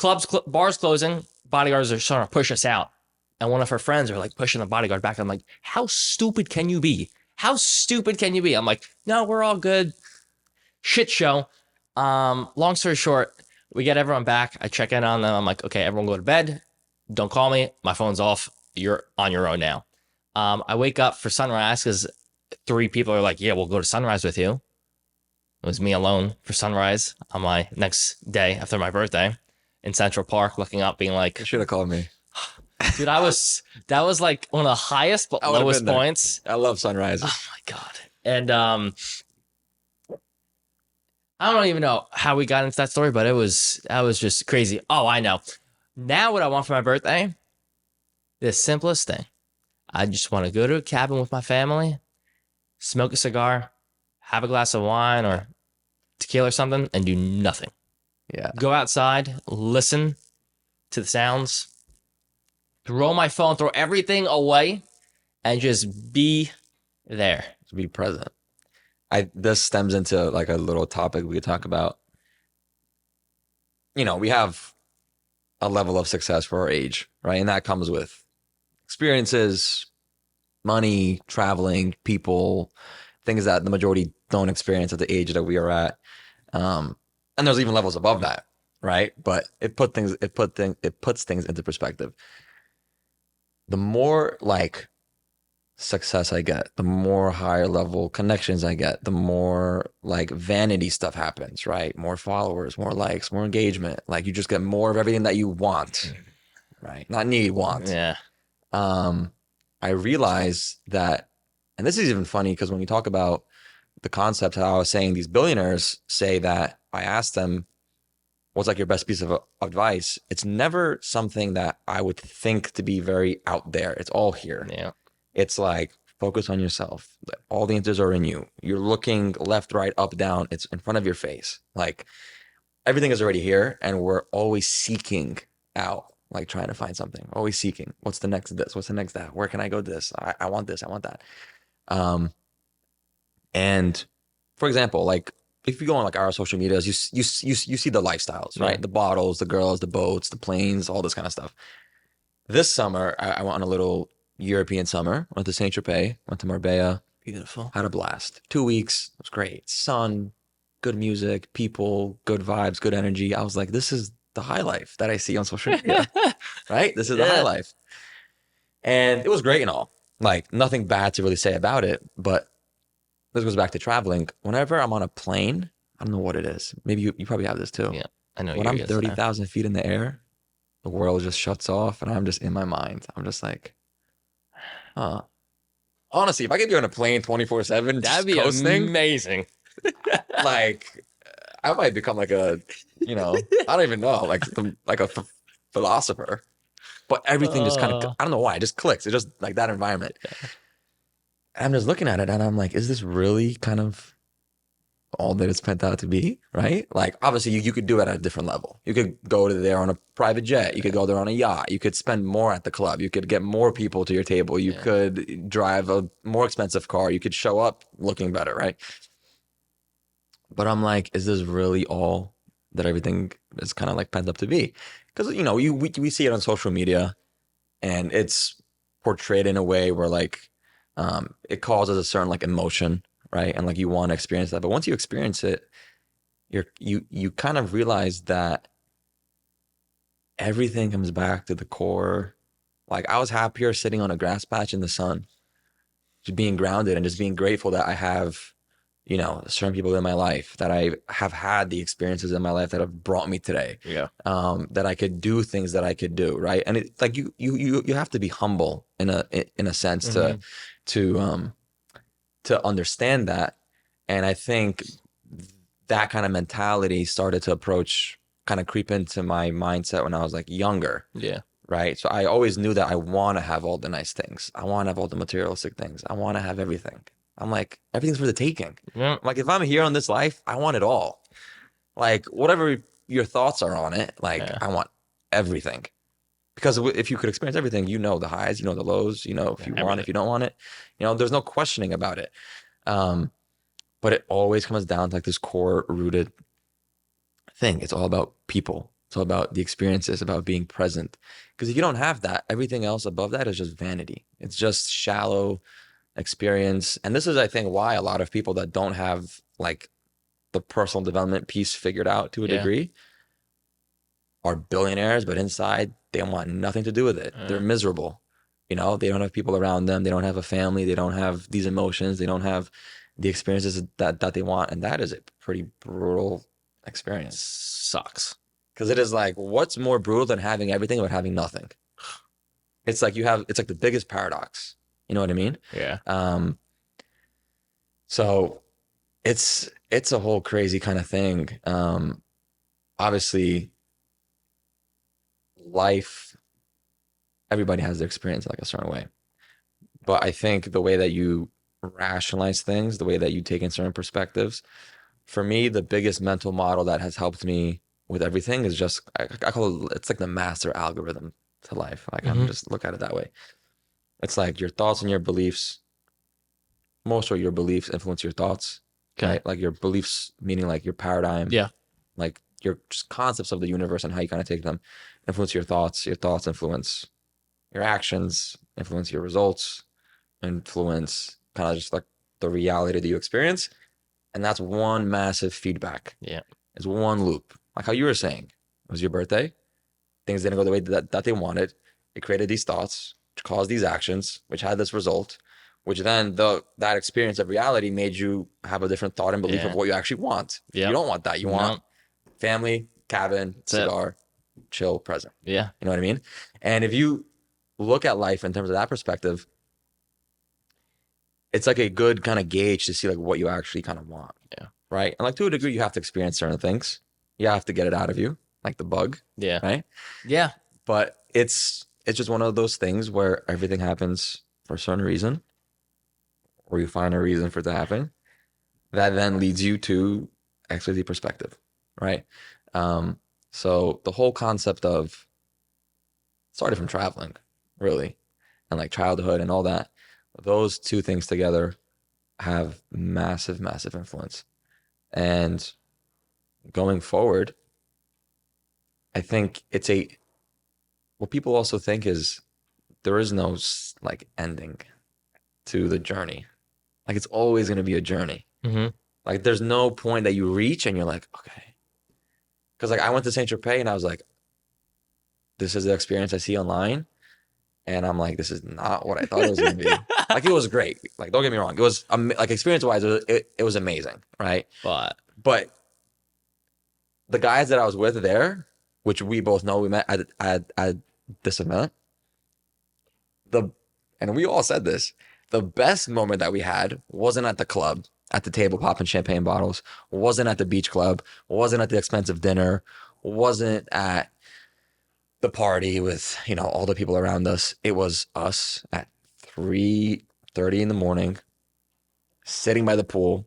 Bars closing. Bodyguards are trying to push us out. And one of her friends are like pushing the bodyguard back. I'm like, how stupid can you be? How stupid can you be? I'm like, no, we're all good. Shit show. Long story short, we get everyone back. I check in on them. I'm like, okay, everyone go to bed. Don't call me. My phone's off. You're on your own now. I wake up for sunrise because 3 people are like, yeah, we'll go to sunrise with you. It was me alone for sunrise on my next day after my birthday in Central Park, looking up, being like, You should have called me. dude, that was like one of the highest but lowest points. I love sunrises. Oh my God. And I don't even know how we got into that story, but that was just crazy. Oh, I know. Now what I want for my birthday, the simplest thing. I just want to go to a cabin with my family, smoke a cigar, have a glass of wine or tequila or something, and do nothing. Yeah. Go outside, listen to the sounds, throw my phone, throw everything away, and just be there. To be present. This stems into like a little topic we could talk about. You know, we have a level of success for our age, right? And that comes with experiences, money, traveling, people, things that the majority don't experience at the age that we are at. And there's even levels above that, right? But it puts things into perspective. The more like success I get, the more higher level connections I get, the more like vanity stuff happens, right? More followers, more likes, more engagement. Like you just get more of everything that you want, right? Not need, want. Yeah. I realize that, and this is even funny because when we talk about the concept, how I was saying these billionaires say that I asked them, what's like your best piece of advice? It's never something that I would think to be very out there. It's all here. Yeah. It's like, focus on yourself. All the answers are in you. You're looking left, right, up, down. It's in front of your face. Like everything is already here and we're always seeking out, like trying to find something, always seeking. What's the next this? What's the next that? Where can I go this? I want this. I want that. And for example, like if you go on like our social medias, you see the lifestyles, right? Yeah. The bottles, the girls, the boats, the planes, all this kind of stuff. This summer, I went on a little European summer. Went to Saint Tropez, went to Marbella. Beautiful. Had a blast. 2 weeks. It was great. Sun, good music, people, good vibes, good energy. I was like, this is the high life that I see on social media, right? This is the high life. And it was great and all. Like nothing bad to really say about it, but this goes back to traveling. Whenever I'm on a plane, I don't know what it is. Maybe you probably have this too. Yeah, I know. When I'm 30,000 feet in the air, the world just shuts off and I'm just in my mind. I'm just like, honestly, if I could be on a plane 24/7, That'd be coasting, amazing. like I might become like a, I don't even know, like a philosopher. But everything just kind of, I don't know why, it just clicks. It's just like that environment. I'm just looking at it and I'm like, is this really kind of all that it's meant out to be, right? Like obviously you could do it at a different level. You could go to there on a private jet. You could go there on a yacht. You could spend more at the club. You could get more people to your table. You Yeah. could drive a more expensive car. You could show up looking better, right? But I'm like, is this really all that everything is kind of like pent up to be? Because we see it on social media and it's portrayed in a way where like it causes a certain like emotion, right? And like you want to experience that. But once you experience it, you kind of realize that everything comes back to the core. Like I was happier sitting on a grass patch in the sun, just being grounded and just being grateful that I have, certain people in my life, that I have had the experiences in my life that have brought me today. Yeah. That I could do things that I could do, right? And it's like you have to be humble in a sense Hmm. to understand that. And I think that kind of mentality started to kind of creep into my mindset when I was like younger, Yeah. right? So I always knew that I want to have all the nice things. I want to have all the materialistic things. I want to have everything. I'm like, everything's for the taking. Yeah. I'm like, if I'm here on this life, I want it all. Like, whatever your thoughts are on it, like, Yeah. I want everything. Because if you could experience everything, you know the highs, you know the lows, you know if Yeah. you want, if Everything. you don't want it, there's no questioning about it. Um, but it always comes down to like this core rooted thing. It's all about people. It's all about the experiences, about being present. Because if you don't have that, everything else above that is just vanity. It's just shallow experience. And this is, I think, why a lot of people that don't have like the personal development piece figured out to a Yeah. degree are billionaires, but inside they want nothing to do with it. They're Uh, miserable. They don't have people around them. They don't have a family. They don't have these emotions. They don't have the experiences that they want. And that is a pretty brutal experience. sucks. Because it is like, what's more brutal than having everything but having nothing? It's like the biggest paradox. You know what I mean? Yeah. Um, so it's a whole crazy kind of thing. Obviously, life, everybody has their experience like a certain way. But I think the way that you rationalize things, the way that you take in certain perspectives, for me, the biggest mental model that has helped me with everything is just I call it's like the master algorithm to life. I kind of Hmm. just look at it that way. It's like your thoughts and your beliefs, most of your beliefs influence your thoughts, Okay. right? Like your beliefs, meaning like your paradigm, Yeah. like your just concepts of the universe and how you kind of take them, influence your thoughts. Your thoughts influence your actions, influence your results, influence kind of just like the reality that you experience. And that's one massive feedback. Yeah. It's one loop. Like how you were saying, it was your birthday. Things didn't go the way that they wanted. It created these thoughts, which caused these actions, which had this result, which then that experience of reality made you have a different thought and belief of Yeah. what you actually want. You Yep. don't want that. You want No. family, cabin, That's it. cigar, chill, present. Yeah. You know what I mean? And if you look at life in terms of that perspective, it's like a good kind of gauge to see like what you actually kind of want. Yeah. Right. And like to a degree, you have to experience certain things. You have to get it out of you, like the bug, Yeah. right? Yeah. But it's just one of those things where everything happens for a certain reason, or you find a reason for it to happen. That then leads you to actually the perspective, right? Um, so the whole concept of started from traveling, really, and like childhood and all that. Those two things together have massive, massive influence. And going forward, I think what people also think is there is no like ending to the journey. Like it's always going to be a journey. Hmm. Like there's no point that you reach and you're like, okay. Because like I went to Saint Tropez and I was like, this is the experience I see online. And I'm like, this is not what I thought it was going to be. Like it was great. Like don't get me wrong. It was like experience wise, it was amazing. Right. But But the guys that I was with there, which we both know we met at this event, the and we all said this, the best moment that we had wasn't at the club, at the table popping champagne bottles, wasn't at the beach club, wasn't at the expensive dinner, wasn't at the party with, all the people around us. It was us at 3:30 in the morning sitting by the pool.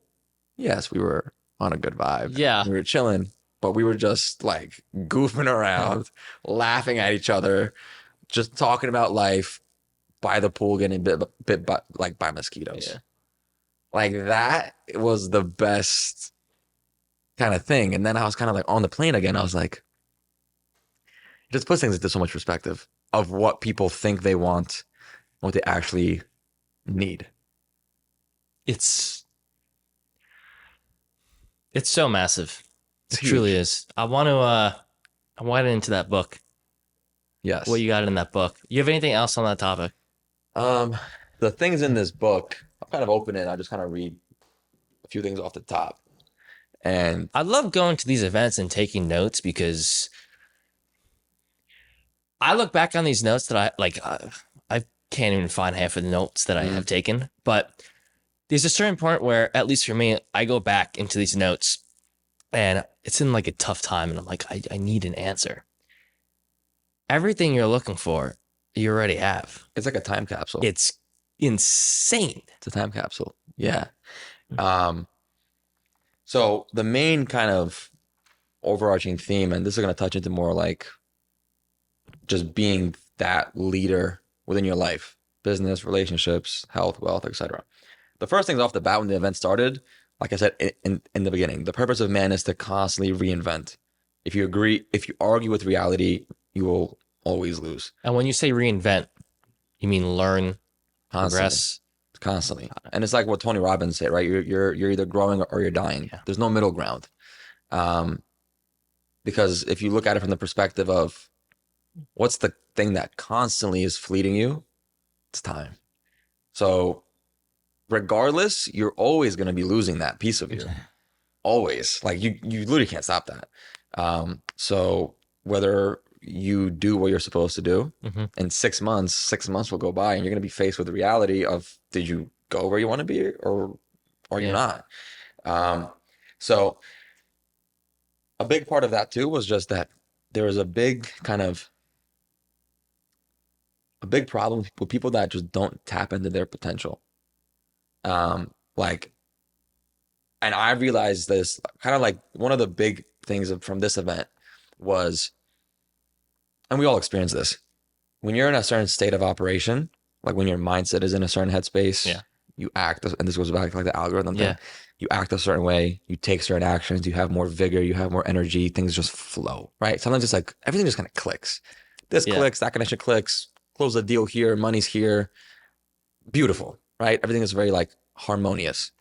Yes, we were on a good vibe. Yeah. We were chilling, but we were just like goofing around, laughing at each other, just talking about life by the pool, getting bit by, like by mosquitoes. Yeah. Like that was the best kind of thing. And then I was kind of like on the plane again. I was like, it just puts things into so much perspective of what people think they want, what they actually need. It's it's so massive. It's It truly huge. is. I want to into that book. What Yes. you got in that book? You have anything else on that topic? Um, the things in this book, I'll kind of open it. I just kind of read a few things off the top. And I love going to these events and taking notes because I look back on these notes that I can't even find half of the notes that I mm, have taken, but there's a certain point where, at least for me, I go back into these notes and it's in like a tough time and I'm like, I need an answer. Everything you're looking for, you already have. it's like a time capsule. It's insane. It's a time capsule. Yeah. Um, so the main kind of overarching theme, and this is going to touch into more like just being that leader within your life, business, relationships, health, wealth, etc. The first things off the bat when the event started, like I said in the beginning, the purpose of man is to constantly reinvent. If you argue with reality, you will always lose. And when you say reinvent, you mean learn, Constantly, progress. constantly. And it's like what Tony Robbins said, right? You're either growing or you're dying. Yeah. There's no middle ground. Um, because if you look at it from the perspective of what's the thing that constantly is fleeting you, it's time. So regardless, you're always going to be losing that piece of you. Always. Like you literally can't stop that. So whether you do what you're supposed to do Mm-hmm. in 6 months, 6 months will go by and you're going to be faced with the reality of did you go where you want to be or are you Yeah. not? So a big part of that too was just that there was a big kind of a big problem with people that just don't tap into their potential. Like, and I realized this kind of like one of the big things from this event was, and we all experience this, when you're in a certain state of operation, like when your mindset is in a certain headspace, Yeah. you act, and this goes back to like the algorithm Yeah. thing, you act a certain way, you take certain actions, you have more vigor, you have more energy, things just flow, right? Sometimes it's like everything just kind of clicks. This Yeah. clicks, that connection clicks, close the deal here, money's here. Beautiful, right? Everything is very like harmonious.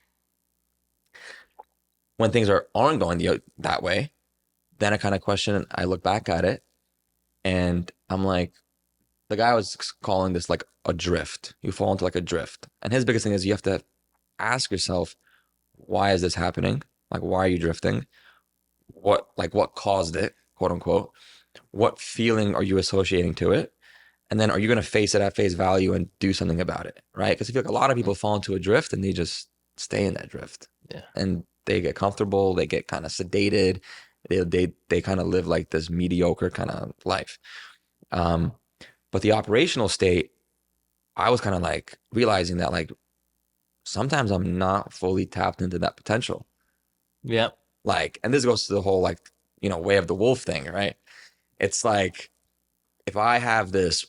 When things aren't going that way, then I kind of question, I look back at it and I'm like, the guy was calling this like a drift. You fall into like a drift. And his biggest thing is you have to ask yourself, why is this happening? Like, why are you drifting? What caused it, quote unquote? What feeling are you associating to it? And then are you going to face it at face value and do something about it? Right? Because I feel like a lot of people fall into a drift and they just stay in that drift. Yeah. And they get comfortable, they get kind of sedated, they kind of live like this mediocre kind of life. But the operational state, I was kind of like realizing that like sometimes I'm not fully tapped into that potential. Yeah. Like, and this goes to the whole like, way of the wolf thing, right? It's like if I have this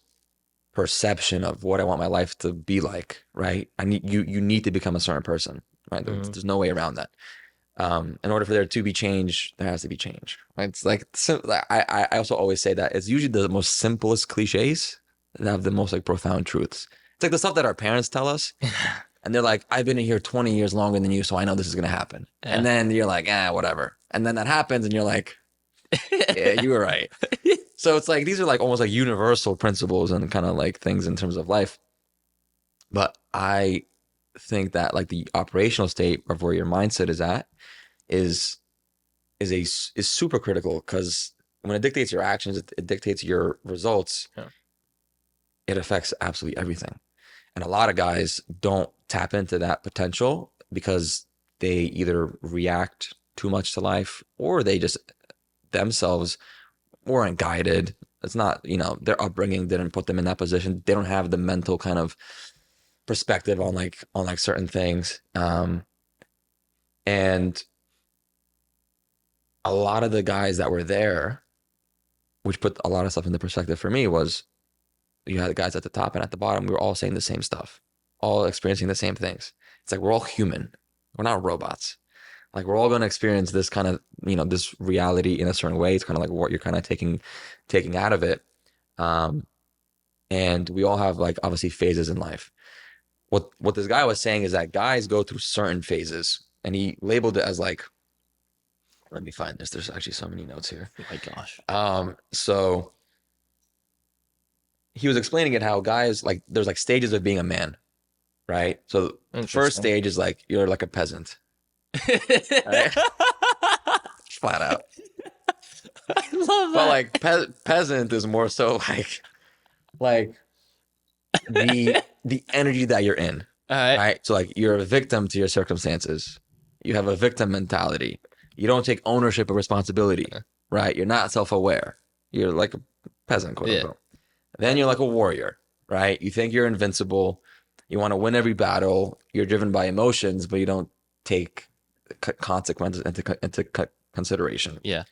perception of what I want my life to be like, right? I need you need to become a certain person, right? Mm-hmm. There's no way around that. In order for there to be change, there has to be change. Right? It's like I also always say that it's usually the most simplest cliches that have the most like profound truths. It's like the stuff that our parents tell us, and they're like, "I've been in here 20 years longer than you, so I know this is gonna happen." Yeah. And then you're like, whatever." And then that happens, and you're like, "Yeah, you were right." So it's like these are like almost like universal principles and kind of like things in terms of life. But I think that like the operational state of where your mindset is at is is super critical because when it dictates your actions, it dictates your results. Yeah. It affects absolutely everything. And a lot of guys don't tap into that potential because they either react too much to life or they just themselves weren't guided. It's not, their upbringing didn't put them in that position. They don't have the mental kind of perspective on like certain things. And a lot of the guys that were there, which put a lot of stuff into perspective for me, was you had the guys at the top and at the bottom. We were all saying the same stuff, all experiencing the same things. It's like we're all human. We're not robots. Like we're all going to experience this kind of, this reality in a certain way. It's kind of like what you're kind of taking out of it. Um, and we all have like obviously phases in life. What this guy was saying is that guys go through certain phases, and he labeled it as like, let me find this. There's actually so many notes here. Oh my gosh. So he was explaining it how guys like there's like stages of being a man, right? So the first Interesting. stage is like you're like a peasant, right? Flat out. I love But that. like peasant is more so like the energy that you're in, All right. right? So like you're a victim to your circumstances. You have a victim mentality. You don't take ownership of responsibility, right? You're not self-aware. You're like a peasant, quote Yeah. unquote. Then you're like a warrior, right? You think you're invincible. You want to win every battle. You're driven by emotions, but you don't take consequences into consideration. Yeah.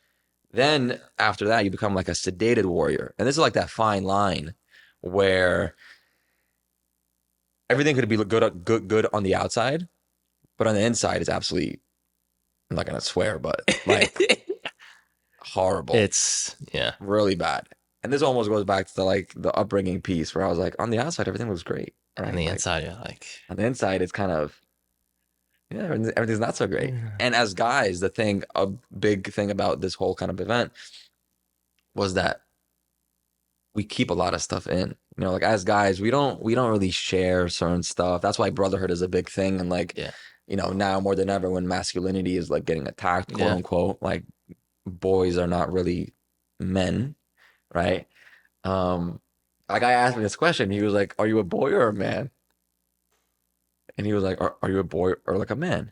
Then after that, you become like a sedated warrior. And this is like that fine line where everything could be good on the outside, but on the inside is absolutely, I'm not gonna swear, but like horrible, Yeah. really bad. And this almost goes back to like the upbringing piece where I was like, on the outside, everything looks great, On right? the Like inside, you're like, on the inside, it's kind of, yeah, everything's not so great. yeah. And as guys, a big thing about this whole kind of event was that we keep a lot of stuff in. Like as guys, we don't really share certain stuff. That's why brotherhood is a big thing. And like, Yeah. now more than ever when masculinity is like getting attacked, quote Yeah. unquote, like boys are not really men, right? Um, a guy asked me this question. He was like, "Are you a boy or a man?" And he was like, "Are you a boy or like a man?"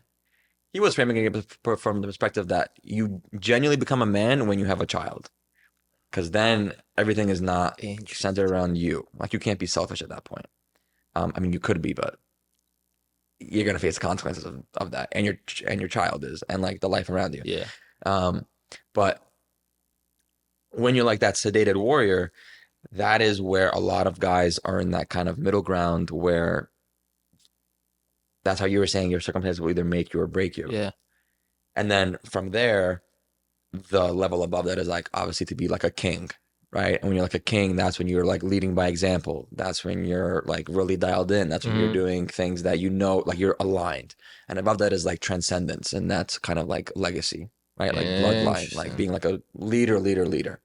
He was framing it from the perspective that you genuinely become a man when you have a child, because then everything is not Interesting. centered around you. Like you can't be selfish at that point. I mean, you could be, but you're gonna face the consequences of that, and your child is, and like the life around you. Yeah. Um, but when you're like that sedated warrior, that is where a lot of guys are in that kind of middle ground where that's how you were saying your circumstances will either make you or break you. Yeah. And then from there, the level above that is like obviously to be like a king, right? And when you're like a king, that's when you're like leading by example. That's when you're like really dialed in. That's when you're Hmm. doing things that like you're aligned. And above that is like transcendence. And that's kind of like legacy, right? Like bloodline, like Interesting. being like a leader.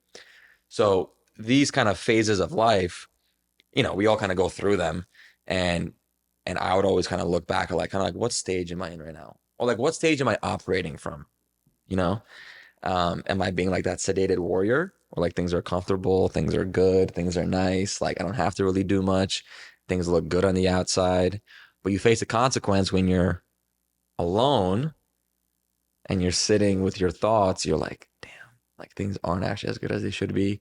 So these kind of phases of life, we all kind of go through them. And I would always kind of look back at like kind of like what stage am I in right now? Or like what stage am I operating from? You know? Am I being like that sedated warrior? Or like things are comfortable, things are good, things are nice, like I don't have to really do much, things look good on the outside. But you face a consequence when you're alone and you're sitting with your thoughts, you're like, damn, like things aren't actually as good as they should be.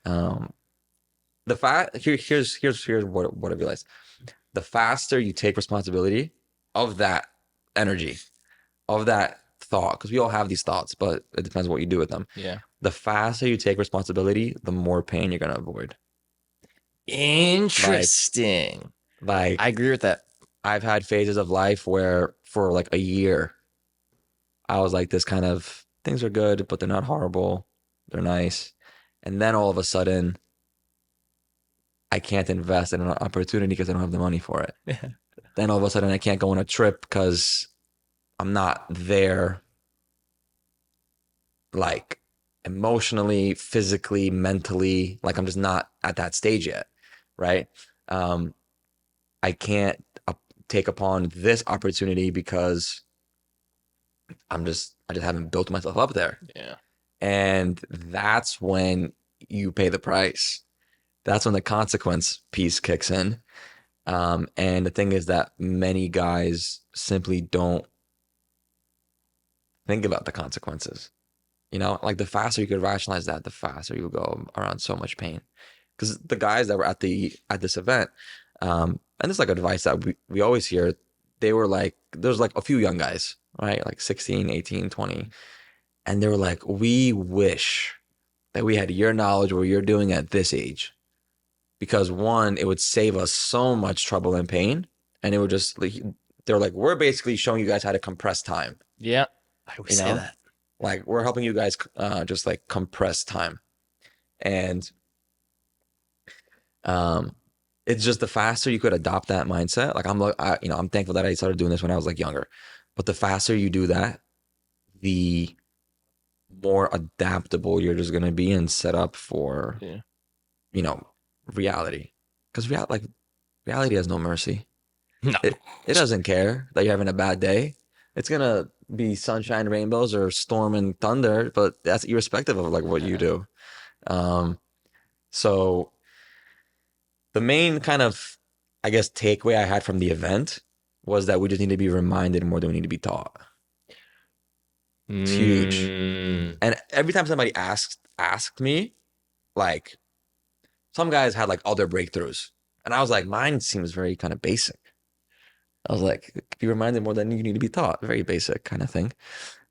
Um, the fact here's what I realized. The faster you take responsibility of that energy, of that thought, because we all have these thoughts, but it depends what you do with them. Yeah. The faster you take responsibility, the more pain you're gonna avoid. Like, Interesting. I like agree with that. I've had phases of life where for like a year, I was like this kind of things are good, but they're not horrible. They're nice. And then all of a sudden, I can't invest in an opportunity because I don't have the money for it. Yeah. Then all of a sudden I can't go on a trip because I'm not there like emotionally, physically, mentally, like I'm just not at that stage yet, right? Um, I can't take upon this opportunity because I just haven't built myself up there. Yeah. And that's when you pay the price. That's when the consequence piece kicks in. And the thing is that many guys simply don't think about the consequences. Like the faster you could rationalize that, the faster you go around so much pain. Because the guys that were at this event, And this is like advice that we always hear. They were like, there's like a few young guys, right? Like 16, 18, 20. And they were like, we wish that we had your knowledge what you're doing at this age. Because one, it would save us so much trouble and pain. And it would just, like, they're like, we're basically showing you guys how to compress time, Yeah. I always you say know? that. Like, we're helping you guys just like compress time. And um, it's just the faster you could adopt that mindset. Like, I'm thankful that I started doing this when I was like younger. But the faster you do that, the more adaptable you're just going to be and set up for, Yeah. you know, reality. Because reality has no mercy. No. It doesn't care that you're having a bad day. It's gonna be sunshine, rainbows, or storm and thunder, but that's irrespective of like what you do. Um, so the main kind of, I guess, takeaway I had from the event was that we just need to be reminded more than we need to be taught. It's huge. Mm, And every time somebody asked me, like, some guys had like all their breakthroughs, and I was like, mine seems very kind of basic. I was like, be reminded more than you need to be taught. Very basic kind of thing.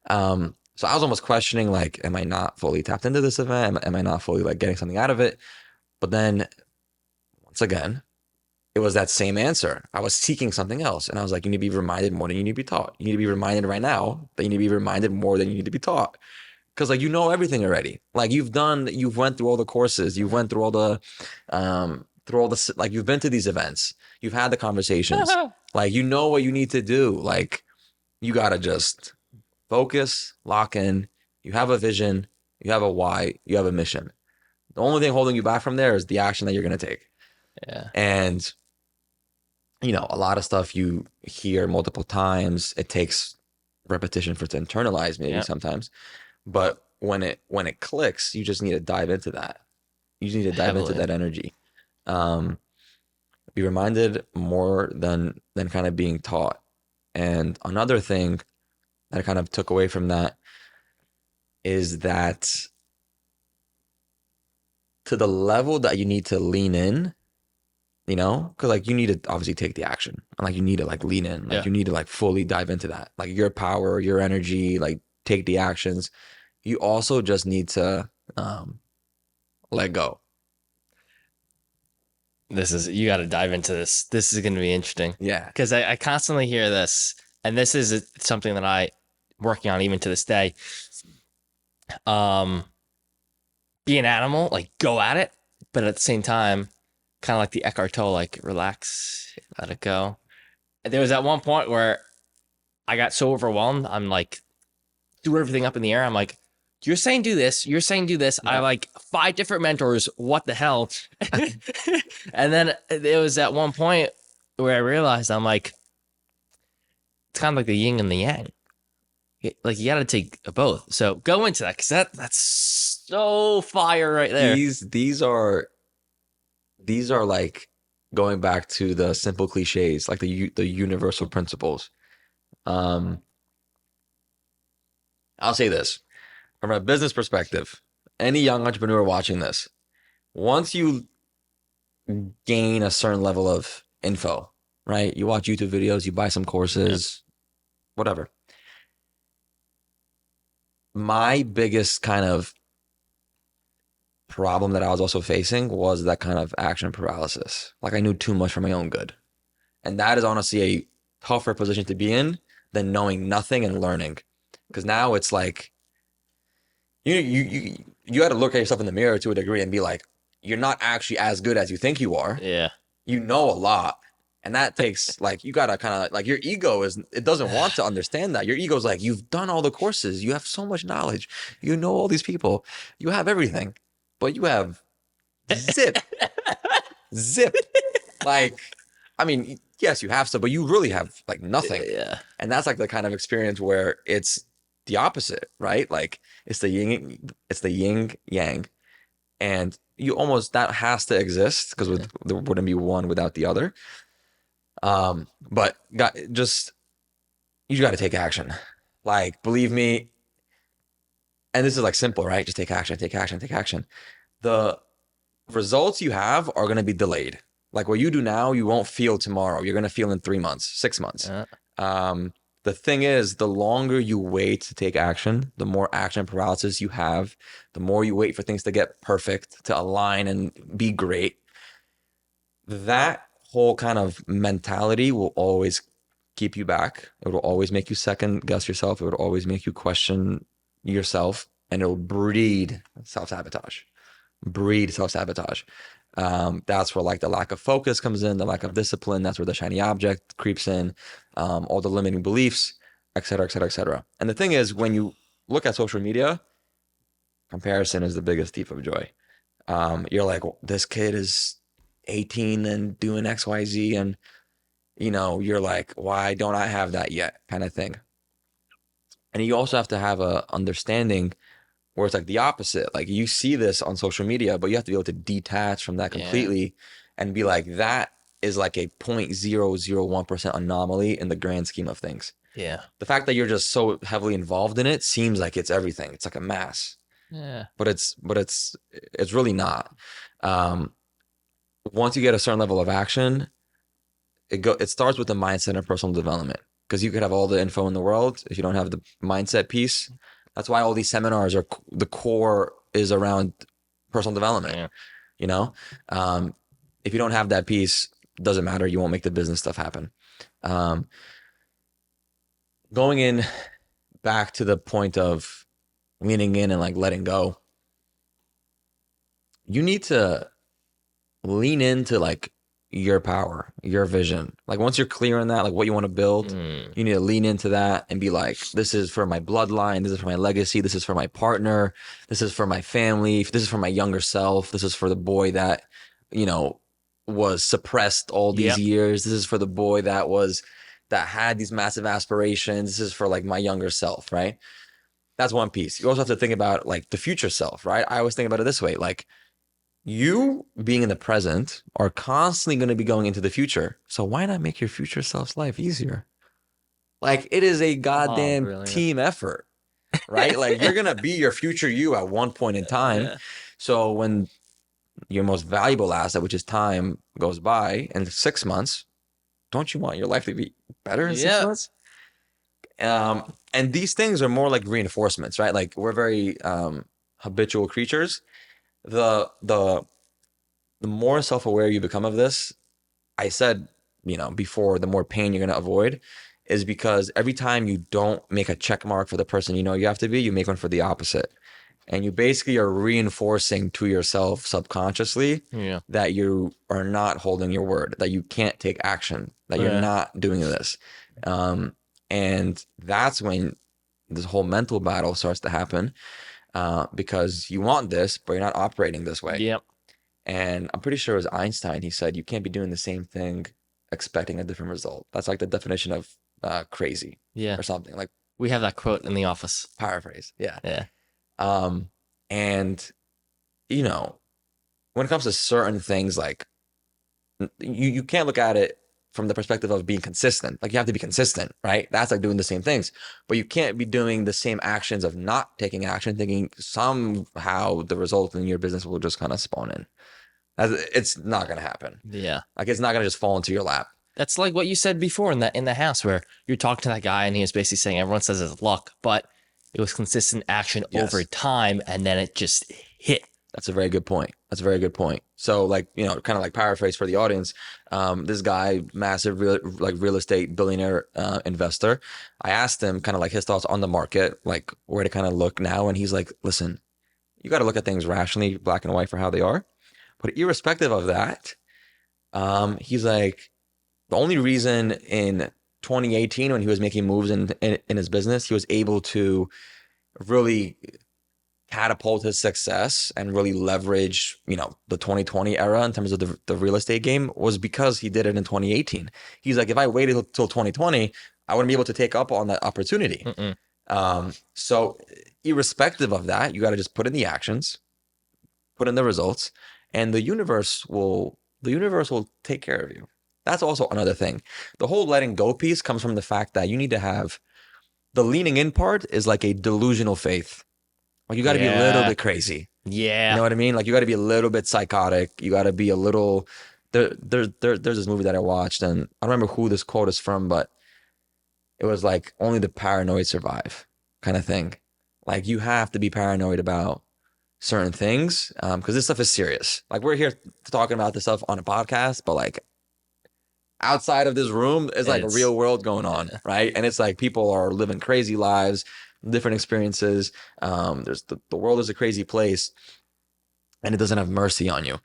So I was almost questioning, like, am I not fully tapped into this event? Am I not fully like getting something out of it? But then once again, it was that same answer. I was seeking something else. And I was like, you need to be reminded more than you need to be taught. You need to be reminded right now that you need to be reminded more than you need to be taught. Because like you know everything already. Like you've went through all the courses, you've went through all the like you've been to these events, you've had the conversations. Like you know what you need to do. Like you gotta just focus, lock in. You have a vision, you have a why, you have a mission. The only thing holding you back from there is the action that you're going to take. yeah. And, a lot of stuff you hear multiple times, it takes repetition for it to internalize maybe Yeah. sometimes. But when it clicks, you just need to dive into that. You just need to dive into Heavily. that energy. Um, be reminded more than kind of being taught. And another thing that I kind of took away from that is that to the level that you need to lean in, because like you need to obviously take the action and like you need to like lean in, like Yeah. you need to like fully dive into that, like your power, your energy, like take the actions. You also just need to let go. You got to dive into this. This is going to be interesting Yeah. because I constantly hear this, and this is something that I working on even to this day. Um, be an animal, like go at it, but at the same time, kind of like the Eckhart Tolle, like relax, let it go. There was at one point where I got so overwhelmed, I'm like, threw everything up in the air. I'm like, you're saying do this, you're saying do this. I Yeah. have like 5 different mentors. What the hell? And then it was at one point where I realized I'm like, it's kind of like the yin and the yang. Like you got to take both. So go into that because that's so fire right there. These are like going back to the simple cliches, like the universal principles. Um, I'll say this from a business perspective, any young entrepreneur watching this, once you gain a certain level of info, right? You watch YouTube videos, you buy some courses, whatever. My biggest kind of problem that I was also facing was that kind of action paralysis. Like I knew too much for my own good. And that is honestly a tougher position to be in than knowing nothing and learning. Because now it's like you got to look at yourself in the mirror to a degree and be like, you're not actually as good as you think you are. Yeah. You know a lot. And that takes like you gotta kind of like your ego it doesn't want to understand that. Your ego's like, you've done all the courses, you have so much knowledge, you know all these people, you have everything, but you have zip, zip. Like, I mean, yes, you have stuff, but you really have like nothing. Yeah. And that's like the kind of experience where it's the opposite, right? Like it's the yin yang, and you almost that has to exist because there wouldn't be one without the other. But you got to take action. Like, believe me, and this is like simple, right? Just take action, take action, take action. The results you have are going to be delayed. Like what you do now, you won't feel tomorrow. You're gonna feel in 3 months, 6 months. Uh, Um, the thing is, the longer you wait to take action, the more action paralysis you have, the more you wait for things to get perfect, to align and be great. That whole kind of mentality will always keep you back. It will always make you second guess yourself. It would always make you question yourself, and it'll breed self sabotage. That's where like the lack of focus comes in, the lack of discipline. That's where the shiny object creeps in, all the limiting beliefs, et cetera, et cetera, et cetera. And the thing is, when you look at social media, comparison is the biggest thief of joy. You're like, well, this kid is 18 and doing XYZ, and you're like, why don't I have that yet? Kind of thing. And you also have to have a understanding where it's like the opposite. Like you see this on social media, but you have to be able to detach from that yeah, completely and be like, that is like a 0.001% anomaly in the grand scheme of things. yeah, The fact that you're just so heavily involved in it seems like it's everything. It's like a mass, yeah, but it's really not. Um, Once you get a certain level of action, it starts with the mindset and personal development, because you could have all the info in the world if you don't have the mindset piece. That's why all these seminars are, the core is around personal development. yeah, You know, um, if you don't have that piece, it doesn't matter. You won't make the business stuff happen. Um, Going in back to the point of leaning in and like letting go, you need to lean into like your power, your vision. Like once you're clear on that, like what you want to build, mm, you need to lean into that and be like, this is for my bloodline, this is for my legacy, this is for my partner, this is for my family, this is for my younger self, this is for the boy that, you know, was suppressed all these yep, years. This is for the boy that had these massive aspirations. This is for like my younger self, right? That's one piece. You also have to think about like the future self, right? I always think about it this way, like you being in the present are constantly going to be going into the future. So why not make your future self's life easier? Like it is a oh, goddamn brilliant, team effort, right? Like you're going to be your future you at one point in time. yeah, So when your most valuable asset, which is time, goes by in 6 months, don't you want your life to be better in six yeah, months? And these things are more like reinforcements, right? Like we're very habitual creatures. The the more self-aware you become of this, I said, before, the more pain you're going to avoid, is because every time you don't make a check mark for the person you have to be, you make one for the opposite. And you basically are reinforcing to yourself subconsciously yeah, that you are not holding your word, that you can't take action, that you're yeah, not doing this. Um, and that's when this whole mental battle starts to happen, because you want this, but you're not operating this way. yep, And I'm pretty sure it was Einstein. He said you can't be doing the same thing expecting a different result. That's like the definition of crazy yeah. or something, like We have that quote in the office. paraphrase. Yeah. Yeah, And you know, when it comes to certain things, like you can't look at it from the perspective of being consistent. Like you have to be consistent, right? That's like doing the same things, but you can't be doing the same actions of not taking action, thinking somehow the result in your business will just kind of spawn in. It's not gonna happen. yeah. Like it's not gonna just fall into your lap. That's like what you said before in the house where you're talking to that guy and he was basically saying everyone says it's luck, but it was consistent action over Yes, time and then it just hit. that's a very good point. That's a very good point. So, like, kind of like paraphrase for the audience, this guy, massive real estate billionaire investor. I asked him kind of like his thoughts on the market, like where to kind of look now, and he's like, "Listen, you got to look at things rationally, black and white for how they are, but irrespective of that, he's like, the only reason in 2018 when he was making moves in his business, he was able to really catapult his success and really leverage, the 2020 era in terms of the real estate game, was because he did it in 2018. He's like, if I waited till 2020, I wouldn't be able to take up on that opportunity. Mm-mm. So irrespective of that, you got to just put in the actions, put in the results, and the universe will take care of you. That's also another thing. The whole letting go piece comes from the fact that you need to have the leaning in part is like a delusional faith. Like you got to be a little Yeah. bit crazy. You Yeah. know what I mean? Like you got to be a little bit psychotic. You got to be a little, there's this movie that I watched, and I don't remember who this quote is from, but it was like only the paranoid survive kind of thing. Like you have to be paranoid about certain things because this stuff is serious. Like we're here talking about this stuff on a podcast, but like outside of this room is like a It's real world going on, yeah, right? And it's like people are living crazy lives, different experiences. There's the world is a crazy place, and it doesn't have mercy on you.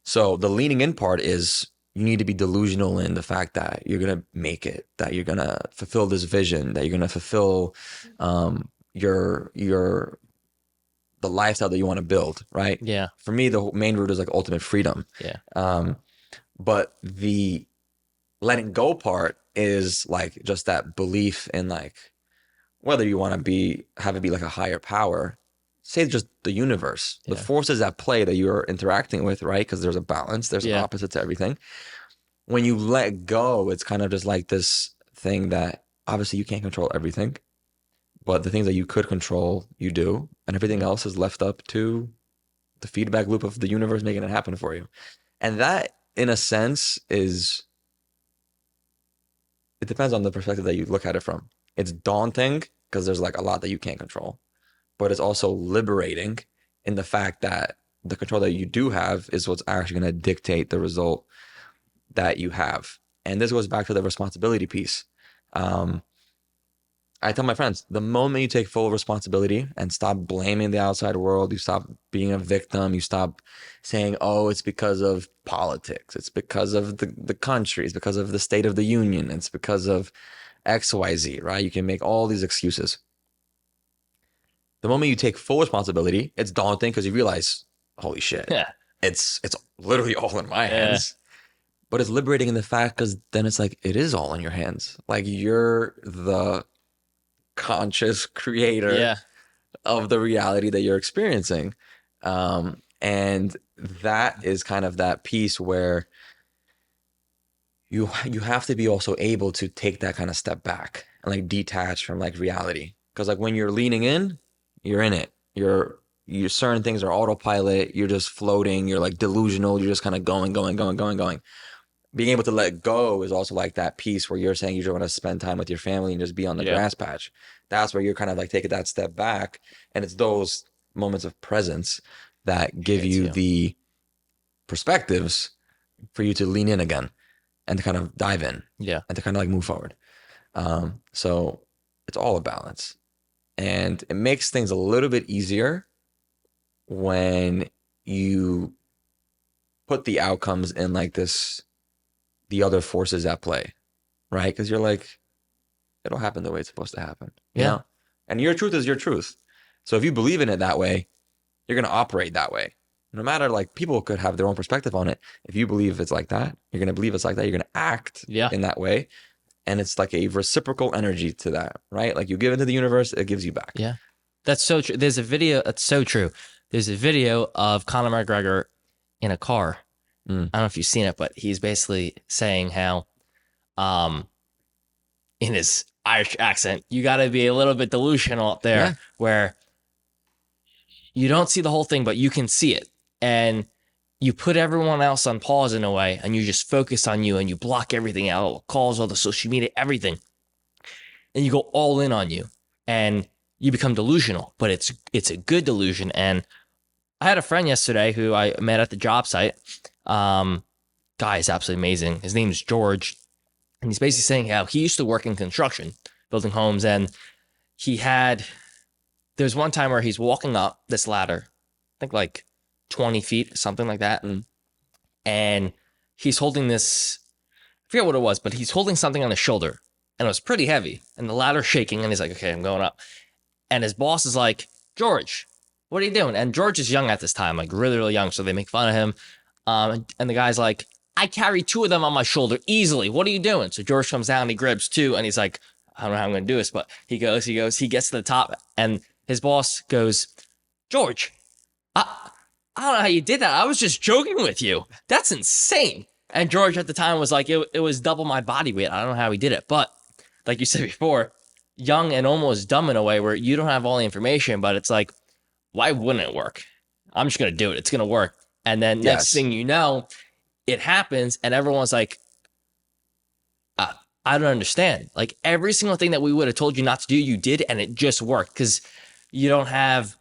So the leaning in part is you need to be delusional in the fact that you're gonna make it, that you're gonna fulfill this vision, that you're gonna fulfill your the lifestyle that you want to build, right? yeah, For me, the main root is like ultimate freedom. yeah, Um, but the letting go part is like just that belief in like whether you want to be have it be like a higher power, say just the universe, the yeah, forces at play that you're interacting with, right? Because there's a balance, there's an yeah, opposite to everything. When you let go, it's kind of just like this thing that obviously you can't control everything, but the things that you could control, you do, and everything yeah, else is left up to the feedback loop of the universe making it happen for you. And that, in a sense, is it depends on the perspective that you look at it from. It's daunting because there's like a lot that you can't control, but it's also liberating in the fact that the control that you do have is what's actually going to dictate the result that you have. And this goes back to the responsibility piece. Um, I tell my friends, the moment you take full responsibility and stop blaming the outside world, you stop being a victim, you stop saying, oh, it's because of politics, it's because of the country, it's because of the state of the union, it's because of XYZ, right? You can make all these excuses. The moment you take full responsibility, it's daunting because you realize, holy shit, yeah, it's literally all in my yeah, hands. But it's liberating in the fact because then it's like it is all in your hands. Like you're the conscious creator yeah, of the reality that you're experiencing. And that is kind of that piece where you have to be also able to take that kind of step back and like detach from like reality. Because like when you're leaning in, you're in it. You certain things are autopilot. You're just floating. You're like delusional. You're just kind of going, going, going, going, going. Being able to let go is also like that piece where you're saying you just want to spend time with your family and just be on the yeah. grass patch. That's where you're kind of like taking that step back. And it's those moments of presence that give Shit, you too. the perspectives for you to lean in again and to kind of dive in Yeah, and to kind of like move forward. So it's all a balance. And it makes things a little bit easier when you put the outcomes in like this, the other forces at play, right? Because you're like, it'll happen the way it's supposed to happen, you yeah, know? And your truth is your truth. So if you believe in it that way, you're going to operate that way. No matter like people could have their own perspective on it. If you believe it's like that, you're going to believe it's like that. You're going to act yeah, in that way. And it's like a reciprocal energy to that, right? Like you give into the universe, it gives you back. yeah. That's so true. There's a video. That's so true. There's a video of Conor McGregor in a car. Mm. I don't know if you've seen it, but he's basically saying how, um, in his Irish accent, you got to be a little bit delusional up there, Yeah. where you don't see the whole thing, but you can see it, and you put everyone else on pause in a way, and you just focus on you, and you block everything out, all the calls, all the social media, everything, and you go all in on you, and you become delusional. But it's a good delusion. And I had a friend yesterday who I met at the job site. Guy is absolutely amazing. His name's George, and he's basically saying how he used to work in construction, building homes, and he had there's one time where he's walking up this ladder, I think like 20 feet, something like that. Mm. And he's holding this, I forget what it was, but he's holding something on his shoulder, and it was pretty heavy. And the ladder's shaking, and he's like, okay, I'm going up. And his boss is like, George, what are you doing? And George is young at this time, like really, really young. So they make fun of him. And the guy's like, I carry two of them on my shoulder easily. What are you doing? So George comes down, he grabs two, and he's like, I don't know how I'm going to do this, but he gets to the top, and his boss goes, George, I don't know how you did that. I was just joking with you. That's insane. And George at the time was like, it was double my body weight. I don't know how he did it. But like you said before, young and almost dumb in a way where you don't have all the information, but it's like, why wouldn't it work? I'm just going to do it. It's going to work. And then next Yes. thing you know, it happens and everyone's like, uh, I don't understand. Like every single thing that we would have told you not to do, you did, and it just worked because you don't have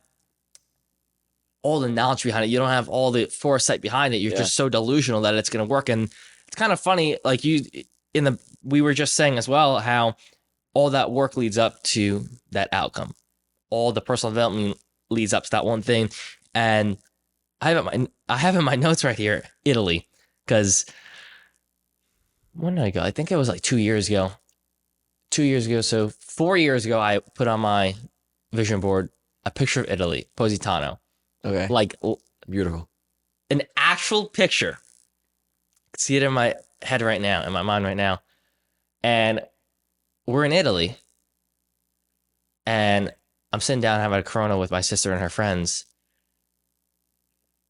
all the knowledge behind it. You don't have all the foresight behind it. You're Yeah. just so delusional that it's going to work. And it's kind of funny. Like we were just saying as well, how all that work leads up to that outcome. All the personal development leads up to that one thing. And I have in my notes right here, Italy, because when did I go? I think it was like 2 years ago. 2 years ago. So 4 years ago, I put on my vision board a picture of Italy, Positano, Okay. like Beautiful. an actual picture. I can see it in my head right now, in my mind right now. And we're in Italy, and I'm sitting down having a Corona with my sister and her friends,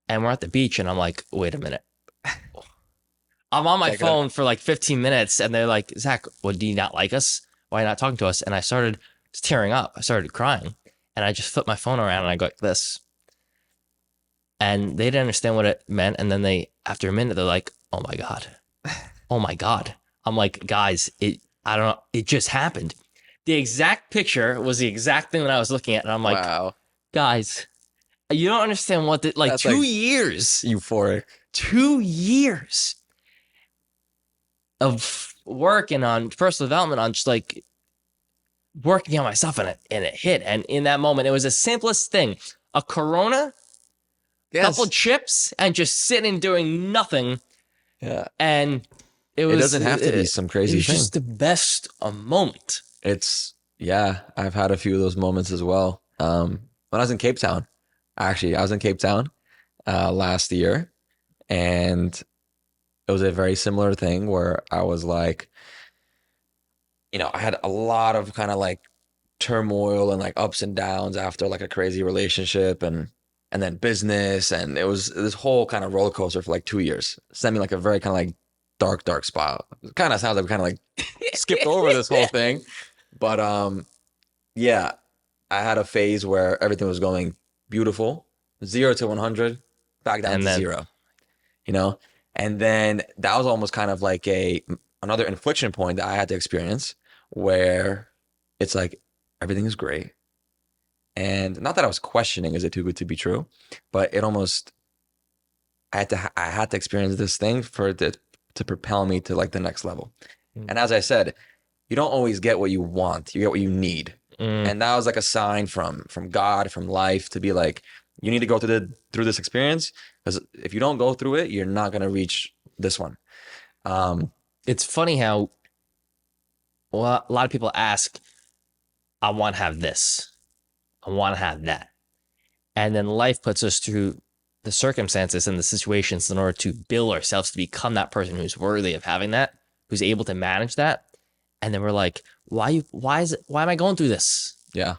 and we're at the beach, and I'm like, wait a minute. I'm on my phone for like 15 minutes, and they're like, Zach, do you not like us? Why are you not talking to us? And I started tearing up. I started crying, and I just flipped my phone around, and I go like this. And they didn't understand what it meant. And then after a minute, they're like, oh my God. Oh my God. I'm like, guys, I don't know. It just happened. The exact picture was the exact thing that I was looking at. And I'm like, Wow. guys, you don't understand what That's 2 years. Euphoric. 2 years of working on personal development, on just like working on myself, and it hit. And in that moment, it was the simplest thing. A Corona, couple chips, and just sitting doing nothing. Yeah. And it doesn't have to be some crazy It was thing. just the best moment. I've had a few of those moments as well. When I was in Cape Town, I was in Cape Town last year, and it was a very similar thing where I was like, I had a lot of kind of like turmoil and like ups and downs after like a crazy relationship and then business, and it was this whole kind of roller coaster for like 2 years. Sent me like a very kind of like dark spot. It kind of sounds like we kind of like skipped over this whole thing, but yeah, I had a phase where everything was going beautiful, 0 to 100, back down And to then 0, and then that was almost kind of like another inflection point that I had to experience where it's like everything is great. And not that I was questioning, is it too good to be true? But it almost, I had to experience this thing for it to propel me to like the next level. And as I said, you don't always get what you want, you get what you need. And that was like a sign from God, from life, to be like, you need to go through this experience, because if you don't go through it, you're not going to reach this one. it's funny how, well, a lot of people ask, I want to have this. I want to have that. And then life puts us through the circumstances and the situations in order to build ourselves to become that person who's worthy of having that, who's able to manage that. And then we're like, why am I going through this? Yeah.